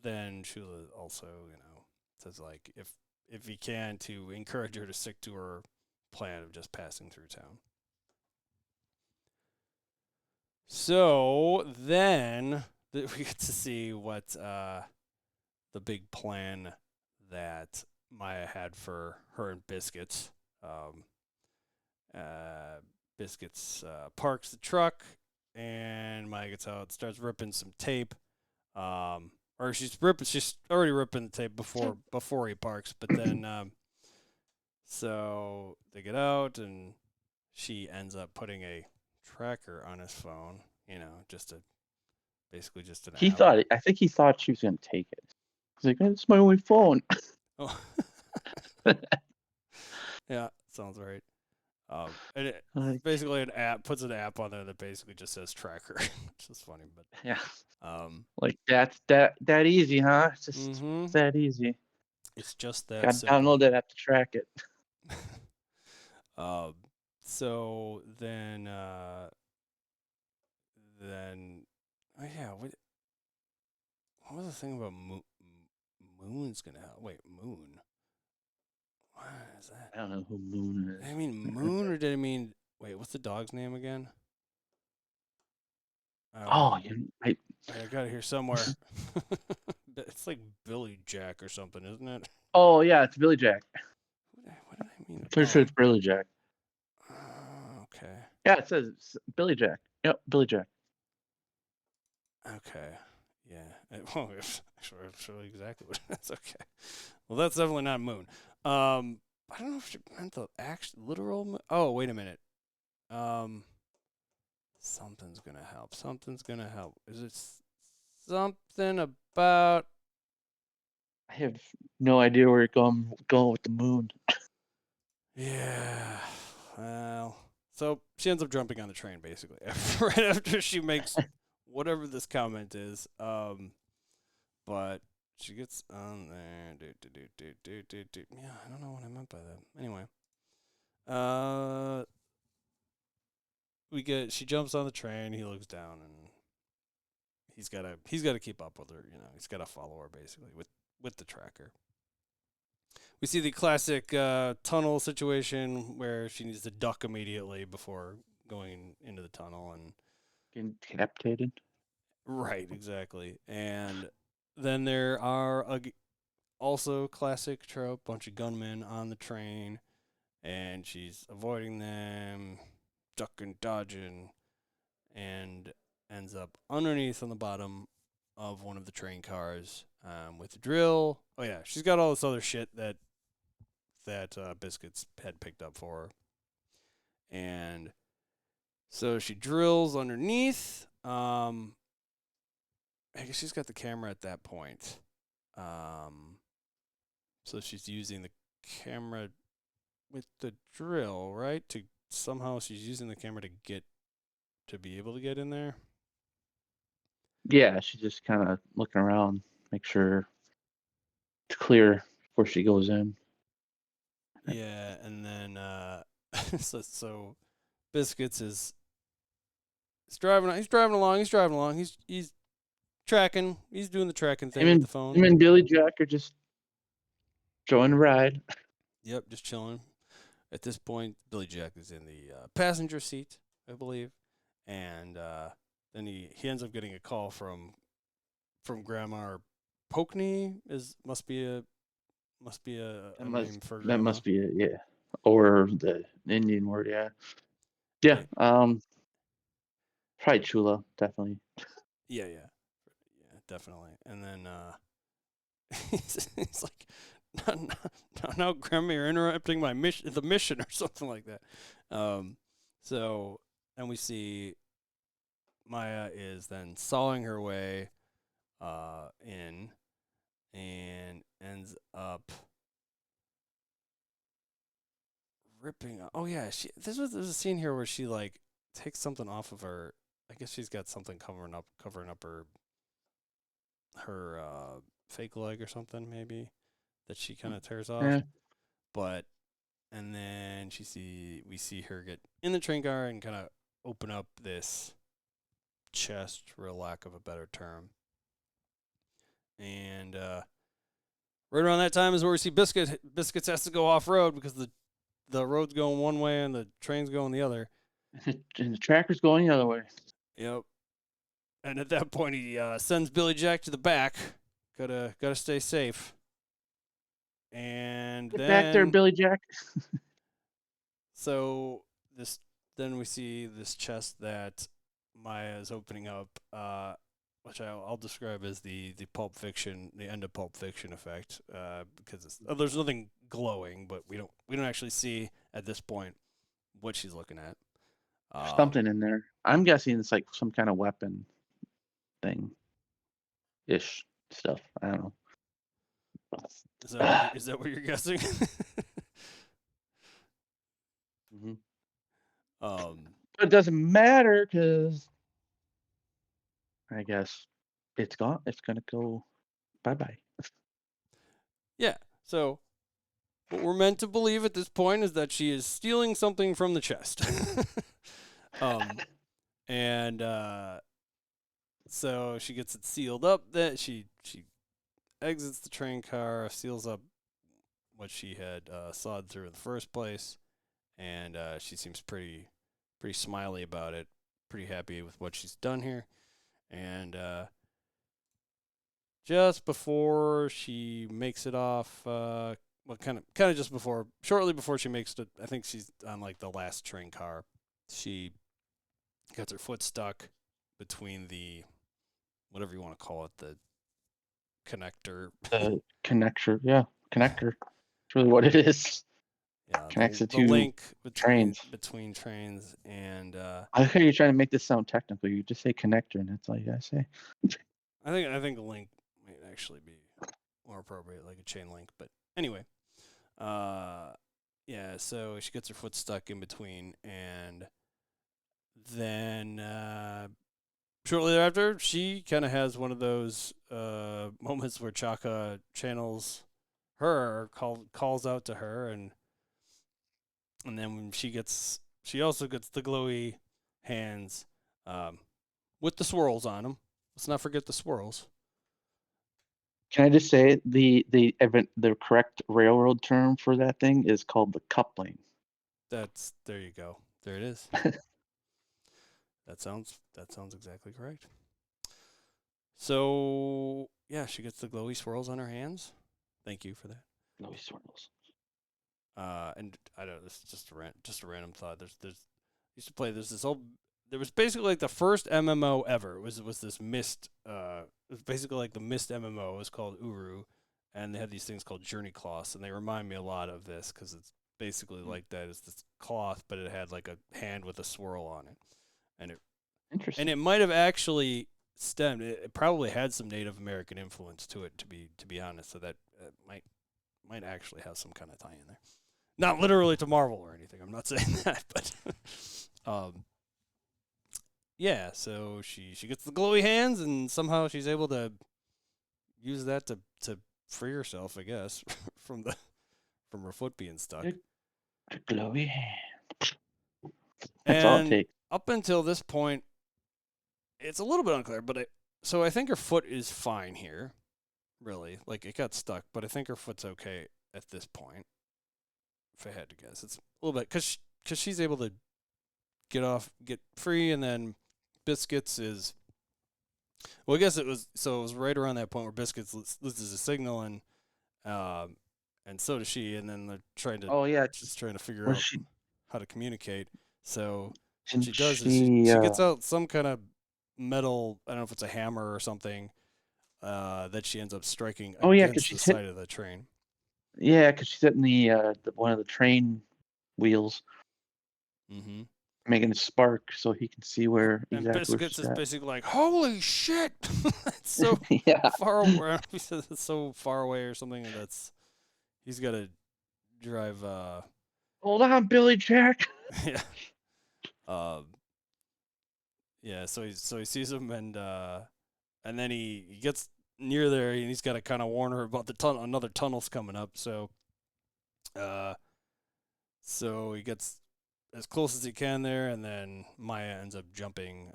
then Shula also, says, like, if he can, to encourage her to stick to her plan of just passing through town. So then we get to see what the big plan that Maya had for her and Biscuits. Um, Biscuits parks the truck, and Maya gets out, starts ripping some tape. Or she's already ripping the tape before he parks. But then, so they get out, and she ends up putting a tracker on his phone. Basically just an app. I think he thought she was going to take it. He's like, it's my only phone. Oh, yeah, sounds right. And it's Like, basically an app, puts an app on there that basically just says tracker, which is funny. But yeah. um, Like, that easy, huh? It's just mm-hmm, that easy. it's just that Got to simple. download that app to track it. um, so then oh yeah, What was the thing about Moon's gonna help? Wait, Moon. What is that? I don't know who Moon Did is. I mean Moon or did I mean? Wait, what's the dog's name again? Oh, I got it here somewhere. It's like Billy Jack or something, isn't it? oh yeah, it's Billy Jack. What did I mean? Pretty sure it's Billy Jack. Okay. Yeah, it says Billy Jack. Yep, Billy Jack. Okay. Yeah. It's actually exactly what that's okay. Well, that's definitely not Moon. I don't know if she meant the literal moon. Oh, wait a minute. Something's gonna help. Something's gonna help. Is it something about? I have no idea where you're going with the moon. Yeah. Well, so she ends up jumping on the train basically right after she makes whatever this comment is. But she gets on there. Yeah, I don't know what I meant by that. Anyway, she jumps on the train. He looks down and he's gotta keep up with her. He's gotta follow her basically with the tracker. We see the classic tunnel situation where she needs to duck immediately before going into the tunnel and Getting decapitated. right, exactly. And then there are also classic trope, bunch of gunmen on the train, and she's avoiding them, ducking, dodging, and ends up underneath on the bottom of one of the train cars with a drill. Oh yeah, she's got all this other shit that Biscuits had picked up for her. And so she drills underneath. I guess she's got the camera at that point. So she's using the camera with the drill, right? Somehow she's using the camera to be able to get in there. Yeah, she's just kind of looking around, make sure it's clear before she goes in. Yeah, and then so Biscuits is driving. He's driving along. He's tracking. He's doing the tracking thing with the phone. Him and Billy Jack are just enjoying the ride. Yep, just chilling. At this point, Billy Jack is in the passenger seat, I believe, and then he ends up getting a call from Grandma or Pokney must be a name for Grandma. That must be it, yeah. Or the Indian word, yeah. Yeah, probably Chula, definitely. Yeah, definitely. And then he's like, now, Grandma, you're interrupting my the mission, or something like that. So, and we see Maya is then sawing her way in and ends up ripping. Oh yeah, there's a scene here where she like takes something off of her. I guess she's got something covering up her fake leg or something maybe that she kind of tears off. Yeah. But and then we see her get in the train car and kind of open up this chest, for lack of a better term. And right around that time is where we see Biscuits has to go off road because the road's going one way and the train's going the other. And the tracker's going the other way. Yep. And at that point, he sends Billy Jack to the back. Gotta stay safe. And Get then back there, Billy Jack. So then we see this chest that Maya is opening up, which I'll describe as the Pulp Fiction, the end of Pulp Fiction effect, because there's nothing glowing, but we don't actually see at this point what she's looking at. Something in there. I'm guessing it's like some kind of weapon thing ish stuff. I don't know. Is that what you're guessing? Mm-hmm. But it doesn't matter because I guess it's gone. It's gonna go bye. Yeah. So what we're meant to believe at this point is that she is stealing something from the chest. And So she gets it sealed up. That she exits the train car, seals up what she had sawed through in the first place, and she seems pretty smiley about it, pretty happy with what she's done here. And just before she makes it off, kind of just before, shortly before she makes it, I think she's on like the last train car. She gets her foot stuck between the, whatever you want to call it, the connector. Connector, yeah, connector. That's really what it is. Yeah, Connects the the two link trains. between trains, and I like how you're trying to make this sound technical. You just say connector, and that's all you gotta say. I think a link might actually be more appropriate, like a chain link. But anyway, yeah. So she gets her foot stuck in between, and then shortly thereafter, she kind of has one of those moments where Chaka channels her, or calls out to her, and then when she also gets the glowy hands with the swirls on them. Let's not forget the swirls. Can I just say the correct railroad term for that thing is called the coupling. There you go. There it is. That sounds exactly correct. So yeah, she gets the glowy swirls on her hands. Thank you for that. Glowy swirls. And I don't know, this is just a random thought. Used to play there was basically like the first MMO ever. It was this Mist it was basically like the Mist MMO. It was called Uru, and they had these things called journey cloths, and they remind me a lot of this because it's basically like that. It's this cloth, but it had like a hand with a swirl on it. Interesting. And it might have actually stemmed. It probably had some Native American influence to it, to be honest. So that might actually have some kind of tie in there. Not literally to Marvel or anything. I'm not saying that, but yeah. So she gets the glowy hands, and somehow she's able to use that to free herself, I guess, from her foot being stuck. The glowy hand. That's all it takes. Up until this point, it's a little bit unclear, but so I think her foot is fine here, really. Like, it got stuck, but I think her foot's okay at this point, if I had to guess. It's a little bit, because she's able to get free, and then Biscuits is, well, I guess it was right around that point where Biscuits loses a signal, and so does she, and then they're trying to figure out how to communicate. So what she does is she gets out some kind of metal, I don't know if it's a hammer or something, that she ends up striking against the side of the train. Yeah, because she's hitting the one of the train wheels, making a spark so he can see where and exactly. Biscuits is basically like, "Holy shit!" It's so far away. He says it's so far away or something. He's got to drive. Hold on, Billy Jack. Yeah. Yeah. So he sees him, and then he gets near there, and he's got to kind of warn her about another tunnel's coming up. So he gets as close as he can there, and then Maya ends up jumping,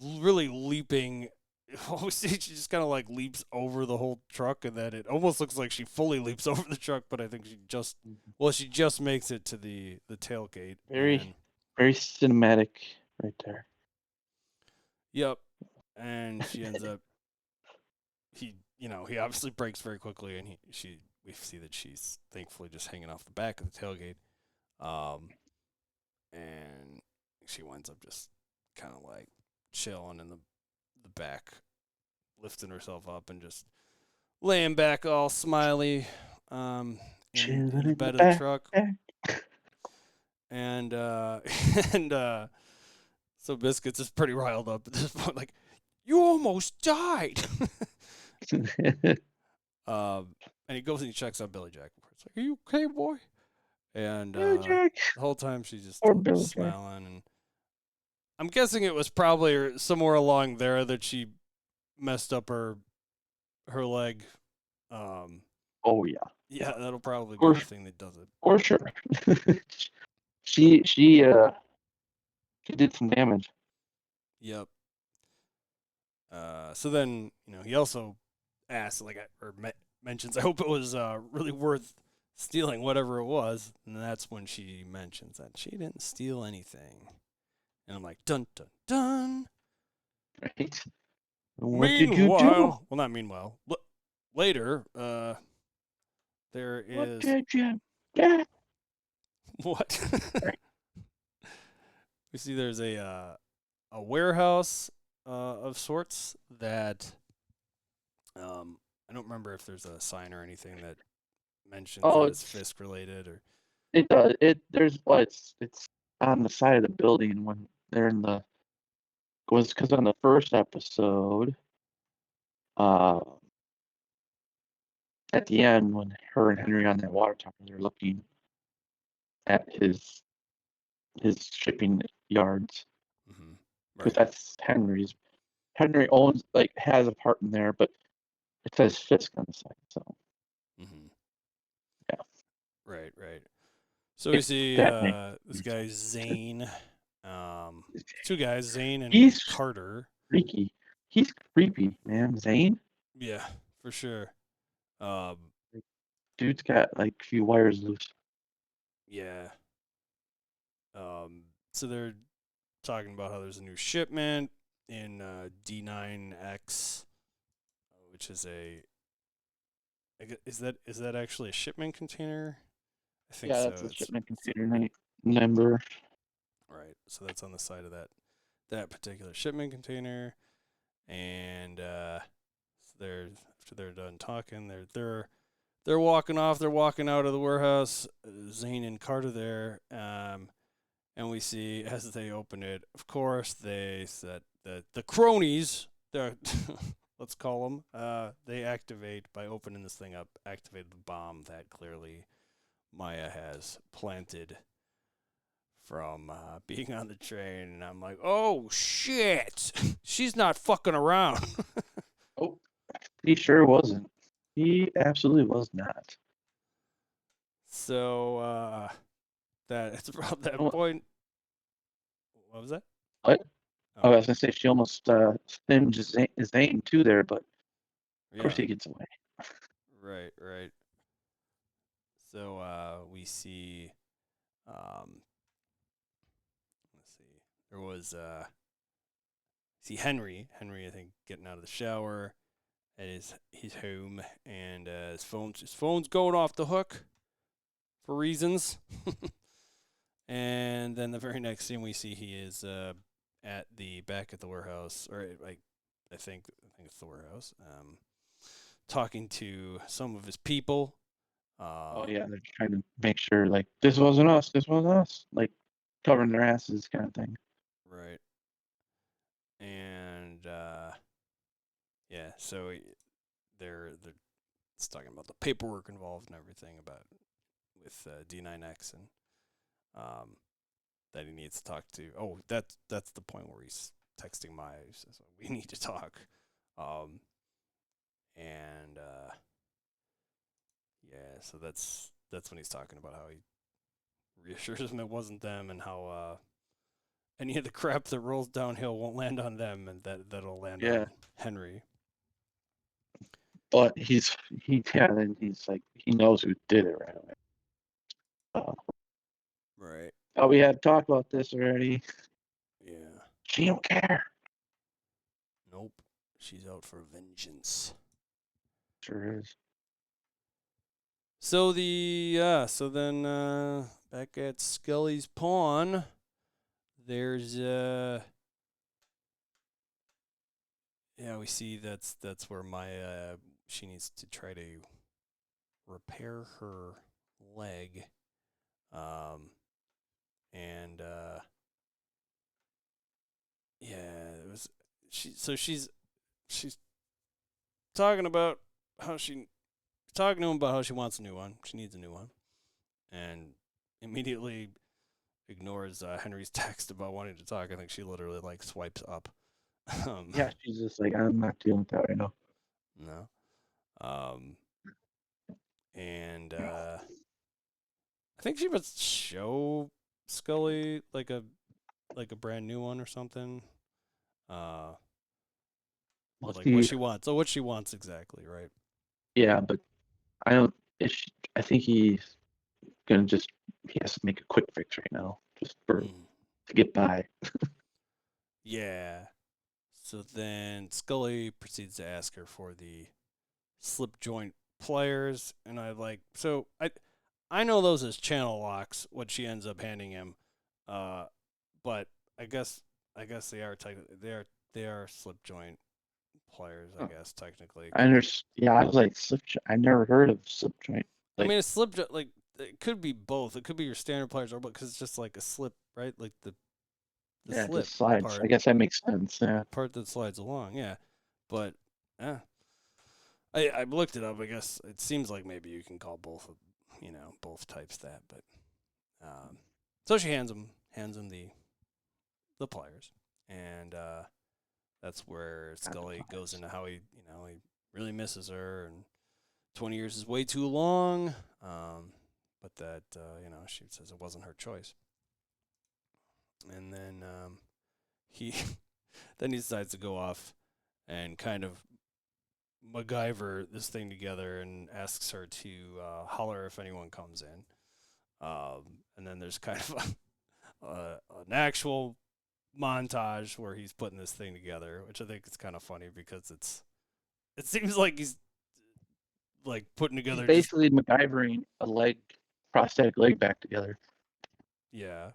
really leaping. She just kind of like leaps over the whole truck, and then it almost looks like she fully leaps over the truck, but I think she just makes it to the tailgate. Very cinematic right there. Yep. And she ends up, he obviously brakes very quickly, and we see that she's thankfully just hanging off the back of the tailgate. And she winds up just kind of like chilling in the back, lifting herself up and just laying back all smiley in the bed of the truck. And so Biscuits is pretty riled up at this point, like, "You almost died." And he goes and he checks on Billy Jack. It's like, "Are you okay, boy?" And the whole time she's just smiling. And I'm guessing it was probably somewhere along there that she messed up her leg. Oh yeah. Yeah, that'll probably be the thing that does it. For sure. She did some damage. Yep. So then, he also asks, mentions, I hope it was really worth stealing whatever it was. And that's when she mentions that she didn't steal anything. And I'm like, dun, dun, dun. Right. What did you do? Meanwhile, well, not meanwhile, later, there What is, did you do? what? Right. We see there's a warehouse of sorts that I don't remember if there's a sign or anything that mentions Oh, that it's it's Fisk related or it does it. There's what it's on the side of the building when they're in the was because on the first episode, uh, at the end when her and Henry on that water tower, they're looking at his shipping yards mm-hmm. because Right. that's Henry's. Henry owns like has a part in there, but it says Fisk on the side. So Mm-hmm. yeah, Right. So we it's see that name. this guy Zane. Two guys, Zane and He's Carter. freaky. He's creepy, man. Zane, Yeah, for sure. Um, like, dude's got like a few wires loose. yeah. So they're talking about how there's a new shipment in D9X, which is is that actually a shipment container? I think Yeah, so. that's a It's shipment container number. right. So that's on the side of that particular shipment container, and so they're after they're done talking, they're walking off. They're walking out of the warehouse. Zane and Carter there, and we see as they open it, of course, they said that the cronies, the let's call them, they activate by opening this thing up, activated the bomb that clearly Maya has planted from being on the train, and I'm like, oh shit, she's not fucking around. Oh, he sure wasn't. He absolutely was not. So that it's about You know that what? point. What was that? What? Oh, Oh, I was gonna say she almost singed Zane too there, but of course yeah, he gets away. right. So we see, let's see, there was see Henry, I think, getting out of the shower at his home, and his phone's going off the hook for reasons. And then the very next scene we see he is at the back at the warehouse, or like I think it's the warehouse, talking to some of his people. Oh Uh, yeah, they're trying to make sure like this wasn't us, like covering their asses kind of thing. right, and yeah, so they're it's talking about the paperwork involved and everything about with D9X and um, that he needs to talk to. Oh, that's the point where he's texting Maya. He says we need to talk, um, and yeah, so that's when he's talking about how he reassures him it wasn't them and how any of the crap that rolls downhill won't land on them and that'll land Yeah, on Henry. but then he's like he knows who did it right away. Uh, Right. oh, we had talked about this already. Yeah. She don't care. Nope. She's out for vengeance. Sure is. So then back at Scully's pawn, there's yeah, we see that's where Maya she needs to try to repair her leg. Um and yeah, it was she's talking about how she talking to him about how she wants a new one. She needs a new one. And immediately ignores Henry's text about wanting to talk. I think she literally like swipes up. Yeah, she's just like I'm not dealing with that right now. No. Um, and I think she would show Scully like a brand new one or something. Uh, Well, like what see, she wants. So what she wants exactly, right? yeah, but I don't. I think he has to make a quick fix right now, just Mm. to get by. Yeah. So then Scully proceeds to ask her for the slip joint pliers, and I know those as channel locks. What she ends up handing him, but I guess they are slip joint pliers. I Huh. guess technically. I understand. Yeah, I was like I never heard of slip joint. I Like, mean, a slip like it could be both. It could be your standard pliers, or because it's just like a slip, right? Like the yeah, it slip just slides. I part, guess that makes sense. Yeah. part that slides along. Yeah, but yeah, I looked it up. I guess it seems like maybe you can call both, both types that. But so she hands him the pliers, and that's where Got the Scully goes pliers. into how he really misses her, and 20 years is way too long. But that she says it wasn't her choice, and then he then he decides to go off and kind of MacGyver this thing together and asks her to holler if anyone comes in. And then there's kind of an actual montage where he's putting this thing together, which I think is kind of funny because it seems like he's like putting He's together just basically MacGyvering a prosthetic leg back together. yeah.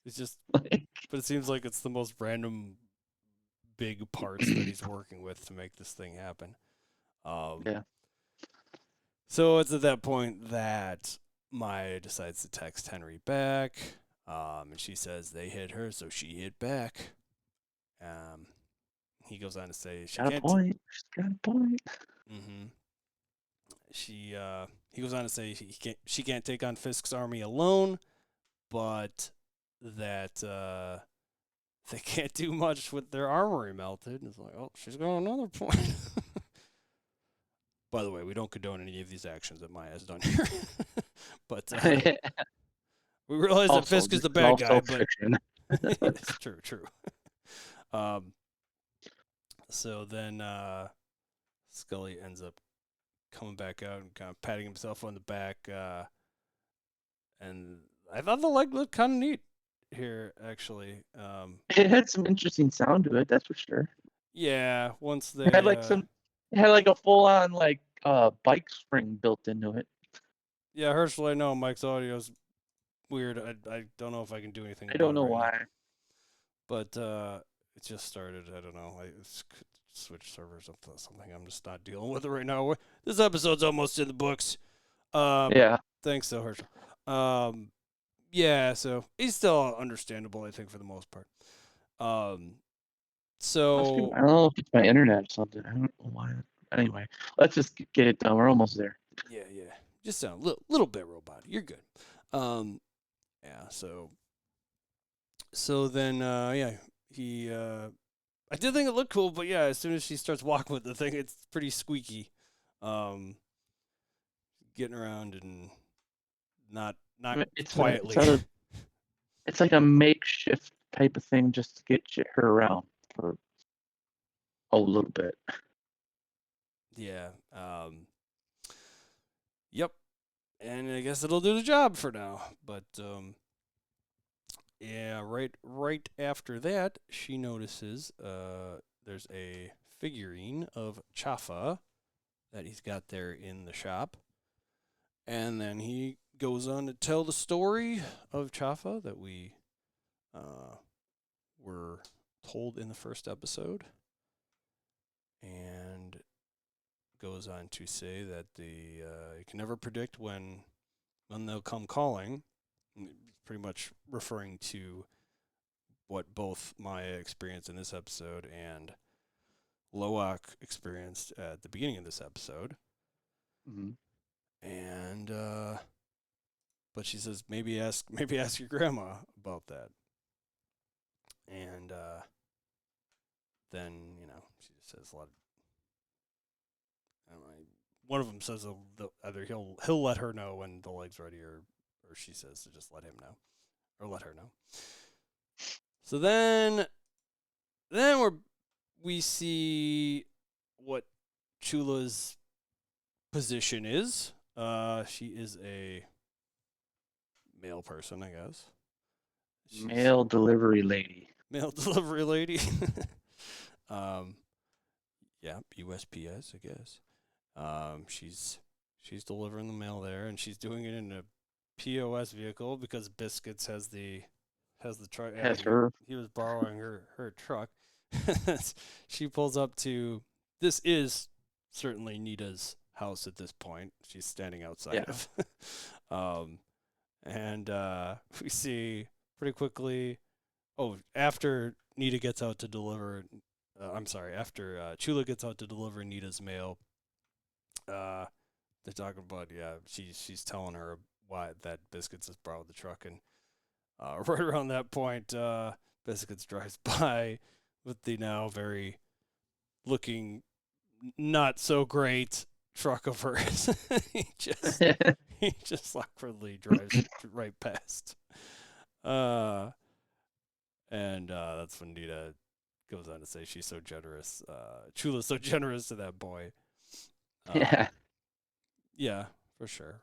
It's just, Like, but it seems like it's the most random big parts that he's working with to make this thing happen. Um, yeah. so it's at that point that Maya decides to text Henry back, and she says they hit her, so she hit back. Um, he goes on to say she Got a can't. point. She's got a point. Mm-hmm. He goes on to say she can't take on Fisk's army alone, but that they can't do much with their armory melted. And it's like, oh, she's got another point. By the way, we don't condone any of these actions that Maya has done here. But we realize that Also, Fisk is this the is all bad guy, but self-fiction. it's true. Um, so then Scully ends up coming back out and kind of patting himself on the back. And I thought the leg looked kind of neat here, actually. It had some interesting sound to it, that's for sure. Yeah, once It had they, like it had like a full-on like bike spring built into it. yeah, Herschel, I know Mike's audio's weird. I don't know if I can do anything I don't about it know right now. why. But it just started. I don't know. I switched servers up to something. I'm just not dealing with it right now. This episode's almost in the books. Yeah. Thanks, though, Herschel. Yeah, so he's still understandable, I think, for the most part. So I don't know if it's my internet or something. I don't know why. Anyway, let's just get it done. We're almost there. yeah, just sound a little bit robotic. You're good. Yeah. So then, yeah, he. I did think it looked cool, but yeah, as soon as she starts walking with the thing, it's pretty squeaky. Getting around and not I mean, it's quietly. it's like a makeshift type of thing just to get her around for a little bit. Yeah. Yep. And I guess it'll do the job for now. But yeah, right after that, she notices there's a figurine of Chafa that he's got there in the shop. And then he goes on to tell the story of Chafa that we were told in the first episode. And goes on to say that you can never predict when they'll come calling. Pretty much referring to what both Maya experienced in this episode and Lowak experienced at the beginning of this episode. Mm-hmm. And but she says maybe ask your grandma about that. And then she just says a lot of, I don't know, one of them says either he'll let her know when the leg's ready, or she says to just let him know or let her know. So then we see what Chula's position is. She is a male person, I guess. Mail delivery lady. Mail delivery lady. Yeah, USPS, I guess. She's delivering the mail there, and she's doing it in a POS vehicle because Biscuits has the truck. Has her. He was borrowing her truck. She pulls up to. This is certainly Nita's house at this point. She's standing outside of. And we see pretty quickly. Oh, after Nita gets out to deliver. After Chula gets out to deliver Nita's mail. They're talking about she's telling her why that Biscuits has borrowed the truck, and right around that point, Biscuits drives by with the now very looking not so great truck of hers. he just awkwardly drives right past. And that's when Nita goes on to say she's so generous. Chula's so generous to that boy. Yeah, for sure.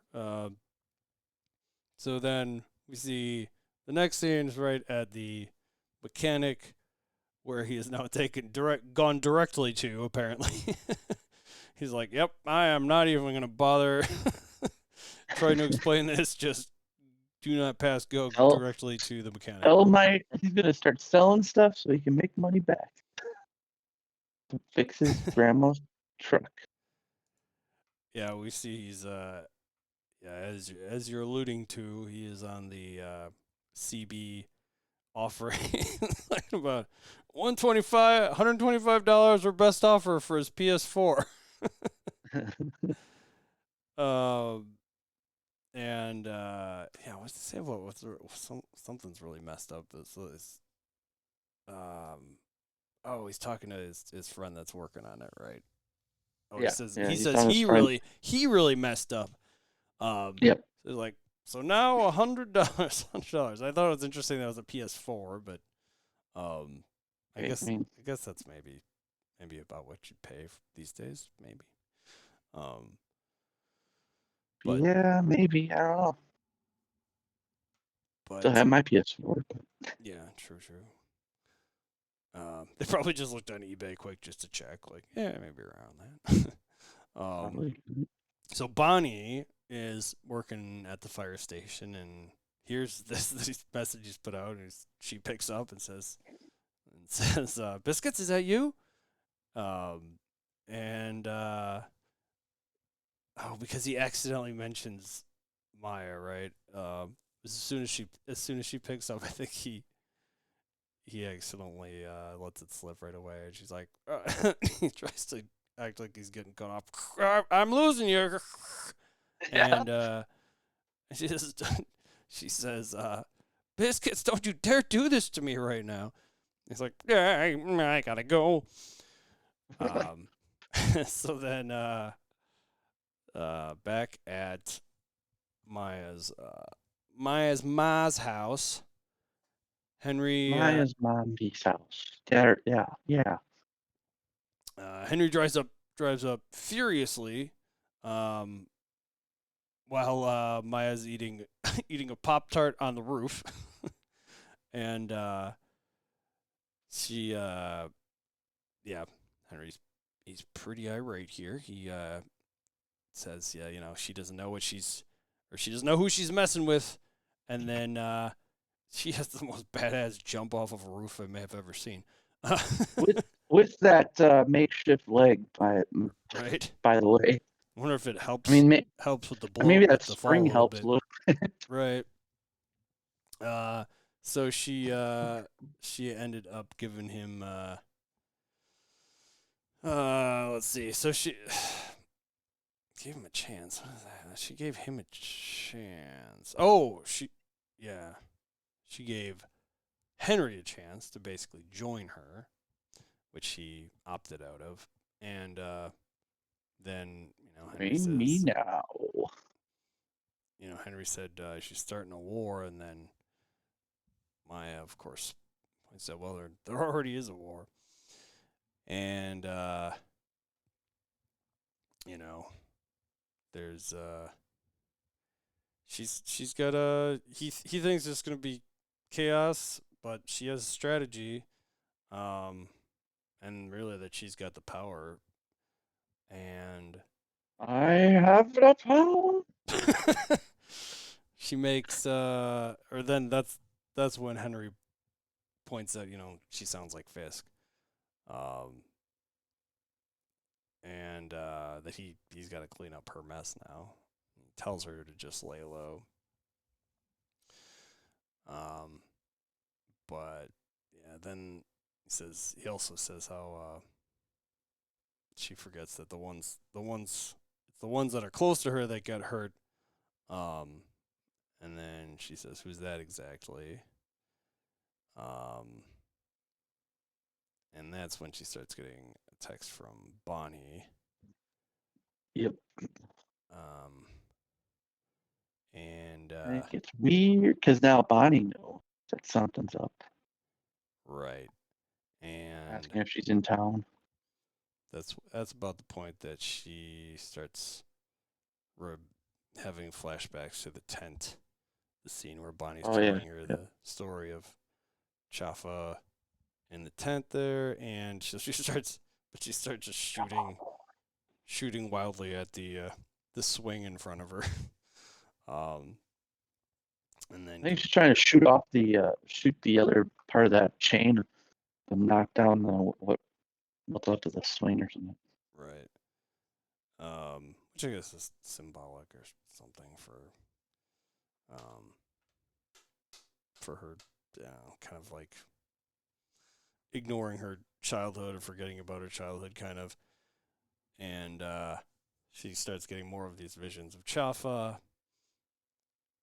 So then we see the next scene is right at the mechanic where he is now gone directly to, apparently. He's like, yep, I am not even going to bother trying to explain this. Just do not pass go directly to the mechanic. He's going to start selling stuff so he can make money back. To fix his grandma's truck. Yeah, we see he's as you're alluding to, he is on the CB offering like about $125 or best offer for his PS4. What's to say about something's really messed up. He's talking to his friend that's working on it, right? Oh, he says he really messed up. Yep. So like, so now $100. $100. I thought it was interesting that it was a PS4, but I guess that's maybe about what you pay these days, maybe. But yeah, maybe, I don't know. But still have my PS4. But. Yeah, true. They probably just looked on eBay quick just to check, like, yeah, maybe around that. So Bonnie is working at the fire station, and here's this message he's put out, and she picks up and says, Biscuits, is that you? Because he accidentally mentions Maya, right? As soon as she picks up, I think he accidentally lets it slip right away, and she's like, he tries to act like he's getting cut off. I'm losing you. And she says, Biscuits, don't you dare do this to me right now. He's like, yeah, I gotta go. So then back at Maya's ma's house, Maya's mom's house. Yeah. Henry drives up furiously, while Maya's eating a Pop-Tart on the roof, and he's pretty irate here. He says, she doesn't know she doesn't know who she's messing with, and then she has the most badass jump off of a roof I may have ever seen. with that makeshift leg, by the way. I wonder if it helps. Helps with the blow. Maybe that spring helps a little bit. Right. So she ended up giving him. Let's see. So she gave him a chance. What is that? She gave him a chance. Oh, she gave Henry a chance to basically join her, which he opted out of, and then Henry says, me now. Henry said she's starting a war, and then Maya, of course, said, well, there already is a war, and you know, there's she's got a he thinks it's gonna be chaos, but she has a strategy, um, and really that she's got the power, and I have the power. she makes or then that's when Henry points out, she sounds like Fisk, um, and that he's got to clean up her mess now. He tells her to just lay low. Um, but yeah, then he also says how she forgets that it's the ones that are close to her that get hurt. Um, and then she says, "Who's that exactly?" Um, and that's when she starts getting a text from Bonnie. Yep. Um, and I think it's weird because now Bonnie knows that something's up. right, and Asking if she's in town. that's about the point that she starts having flashbacks to the tent, the scene where Bonnie's telling her the story of Chafa in the tent there, and she starts just shooting wildly at the swing in front of her. And then I think she's trying to shoot the other part of that chain to knock down what's left of the swing or something. right, which I guess is symbolic or something for her, kind of like ignoring her childhood or forgetting about her childhood, kind of. And she starts getting more of these visions of Chafa,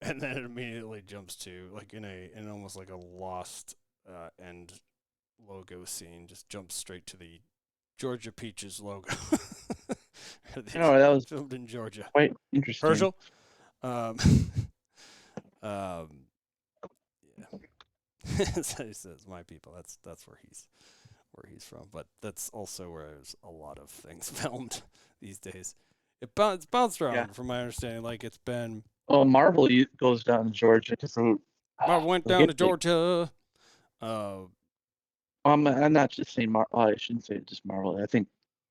and then it immediately jumps to like in almost like a lost end logo scene. Just jumps straight to the Georgia Peaches logo. That was filmed in Georgia. quite interesting. Herschel. Um, um, yeah. So he says, "My people." That's where he's from. But that's also where there's a lot of things filmed these days. It's bounced around, from my understanding. Like it's been. Oh, Marvel goes down to Georgia because Marvel went down to Georgia. I'm not just saying Marvel. I shouldn't say just Marvel. I think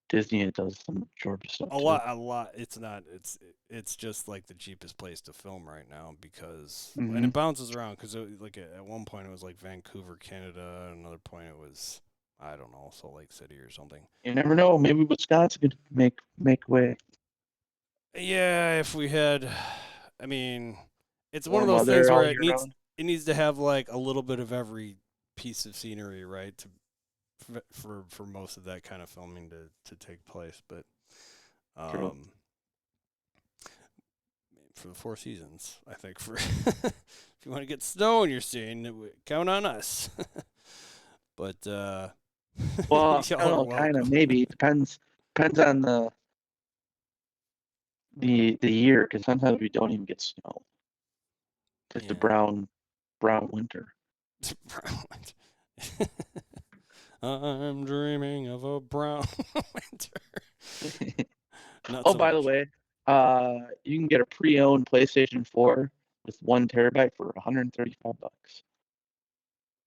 Disney does some Georgia stuff a lot. It's not. It's just like the cheapest place to film right now because and it bounces around because like at one point it was like Vancouver, Canada. At another point it was I don't know Salt Lake City or something. You never know. Maybe Wisconsin could make way. Yeah, if we had, I mean, it's one of Warm those things weather where all year round. it needs to have like a little bit of every piece of scenery, right, for most of that kind of filming to take place. But for the Four Seasons, I think for if you want to get snow in your scene, count on us. But well, I don't know, kind of maybe it depends on the year because sometimes we don't even get snow. It's like the brown winter. I'm dreaming of a brown winter. By the way, you can get a pre-owned PlayStation 4 with 1 terabyte for $135. All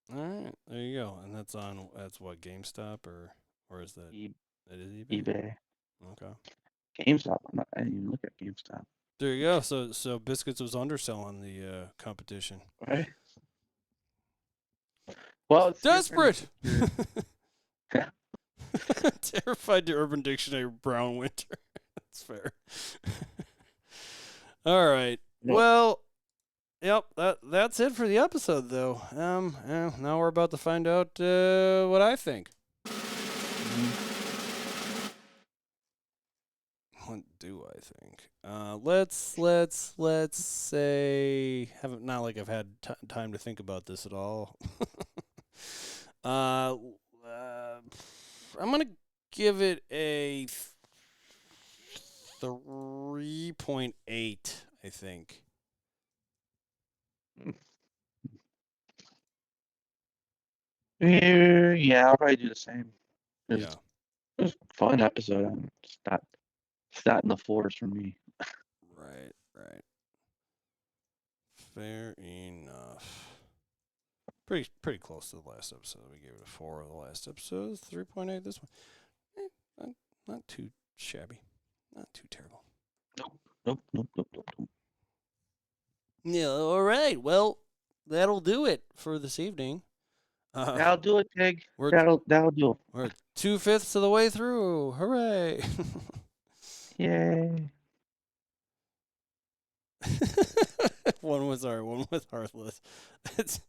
right, there you go. And that's what GameStop or is that? That is eBay. Okay. GameStop. I didn't even look at GameStop. There you go. So Biscuits was underselling the competition. Right. Well, it's desperate. Terrified to Urban Dictionary brown winter. That's fair. All right. Nope. Well, yep. That's it for the episode, though. Now we're about to find out what I think. What do I think? Let's say not like I've had time to think about this at all. I'm gonna give it a 3.8. I think. Yeah, I'll probably do the same. It was a fun episode. It's not It's not in the fours for me. Right. Fair enough. Pretty close to the last episode. We gave it a 4 of the last episode. 3.8 this one. Not too shabby. Not too terrible. Nope. Yeah, all right. Well, that'll do it for this evening. That'll do it, Peg. We're That'll do it. We're 2/5 of the way through. Hooray! Yay. One was Heartless. It's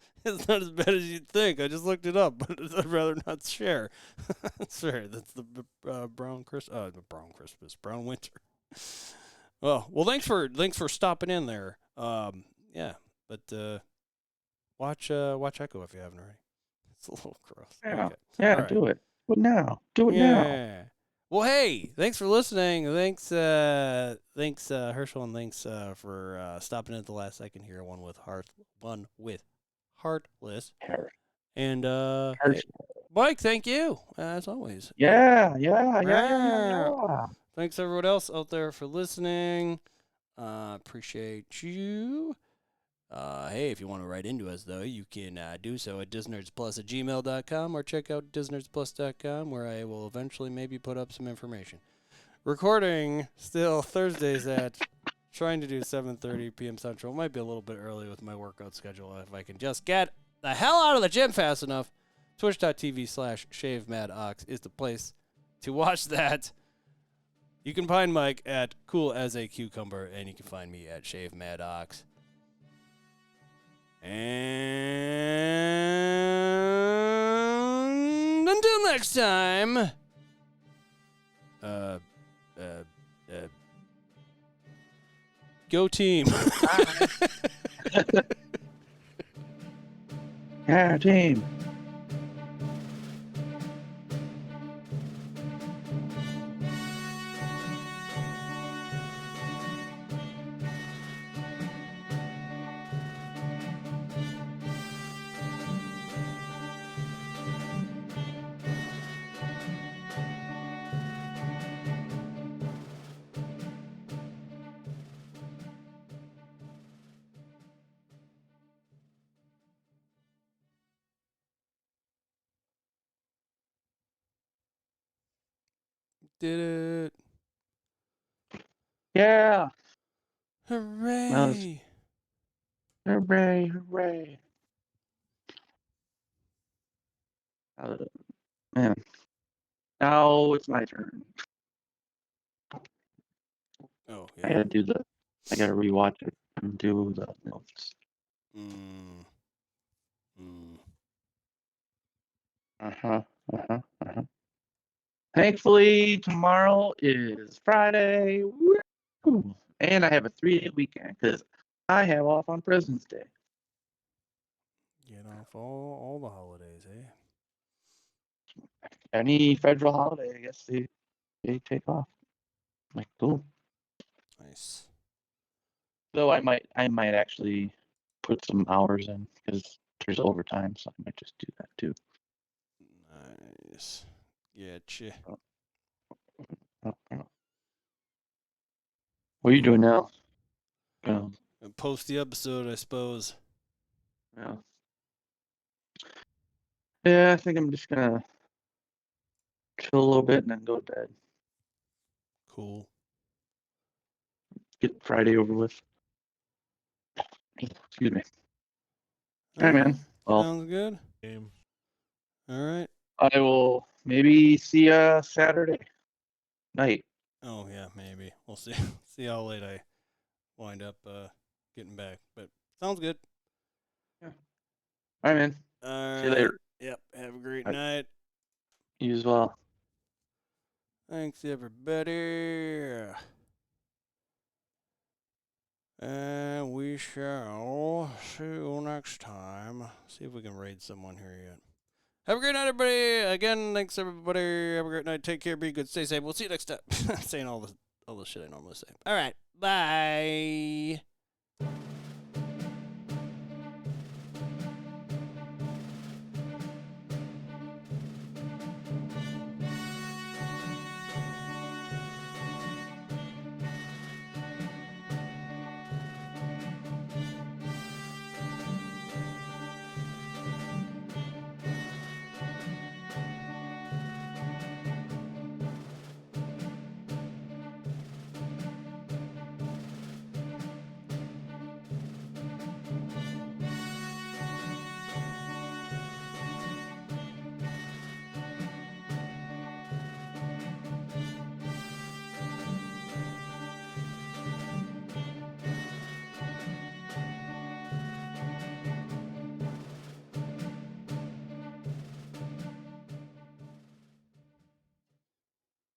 not as bad as you'd think. I just looked it up, but I'd rather not share. Sorry, that's the brown winter. Well, thanks for stopping in there. Yeah, but watch Echo if you haven't already. It's a little gross. Yeah, Okay. yeah, Right. do it. Do it now. Well, hey, thanks for listening. Thanks, Herschel, and thanks for stopping in at the last second here. One with Heartless, and hey, Mike. Thank you as always. Yeah. Thanks everyone else out there for listening. Appreciate you. Hey, if you want to write into us, though, you can do so at disnerdsplus@gmail.com or check out disnerdsplus.com, where I will eventually maybe put up some information. Recording still Thursdays at trying to do 7:30 p.m. Central. Might be a little bit early with my workout schedule if I can just get the hell out of the gym fast enough. Twitch.tv/ShaveMadOx is the place to watch that. You can find Mike at Cool as a Cucumber, and you can find me at ShaveMadOx. And until next time, go team. Yeah, team. Did it. Yeah. Hooray. Hooray. Man. Now it's my turn. Oh, I yeah. gotta rewatch it and do the notes. Thankfully, tomorrow is Friday. Woo! And I have a 3-day weekend because I have off on President's Day. Get off all the holidays, eh? Any federal holiday, I guess they take off. Like, cool. Nice. Though I might actually put some hours in because there's overtime, so I might just do that too. Nice. Getcha. What are you doing now? Post the episode, I suppose. Yeah, I think I'm just gonna chill a little bit and then go to bed. Cool. Get Friday over with. Excuse me. All right, man. Well, sounds good. All right. I will maybe see you Saturday night. Oh, yeah, maybe. We'll see. See how late I wind up getting back. But sounds good. Yeah. All right, man. See you later. Yep. Have a great night. You as well. Thanks, everybody. And we shall see you next time. See if we can raid someone here yet. Have a great night, everybody. Again, thanks, everybody. Have a great night. Take care. Be good. Stay safe. We'll see you next time. Saying all the shit I normally say. All right. Bye.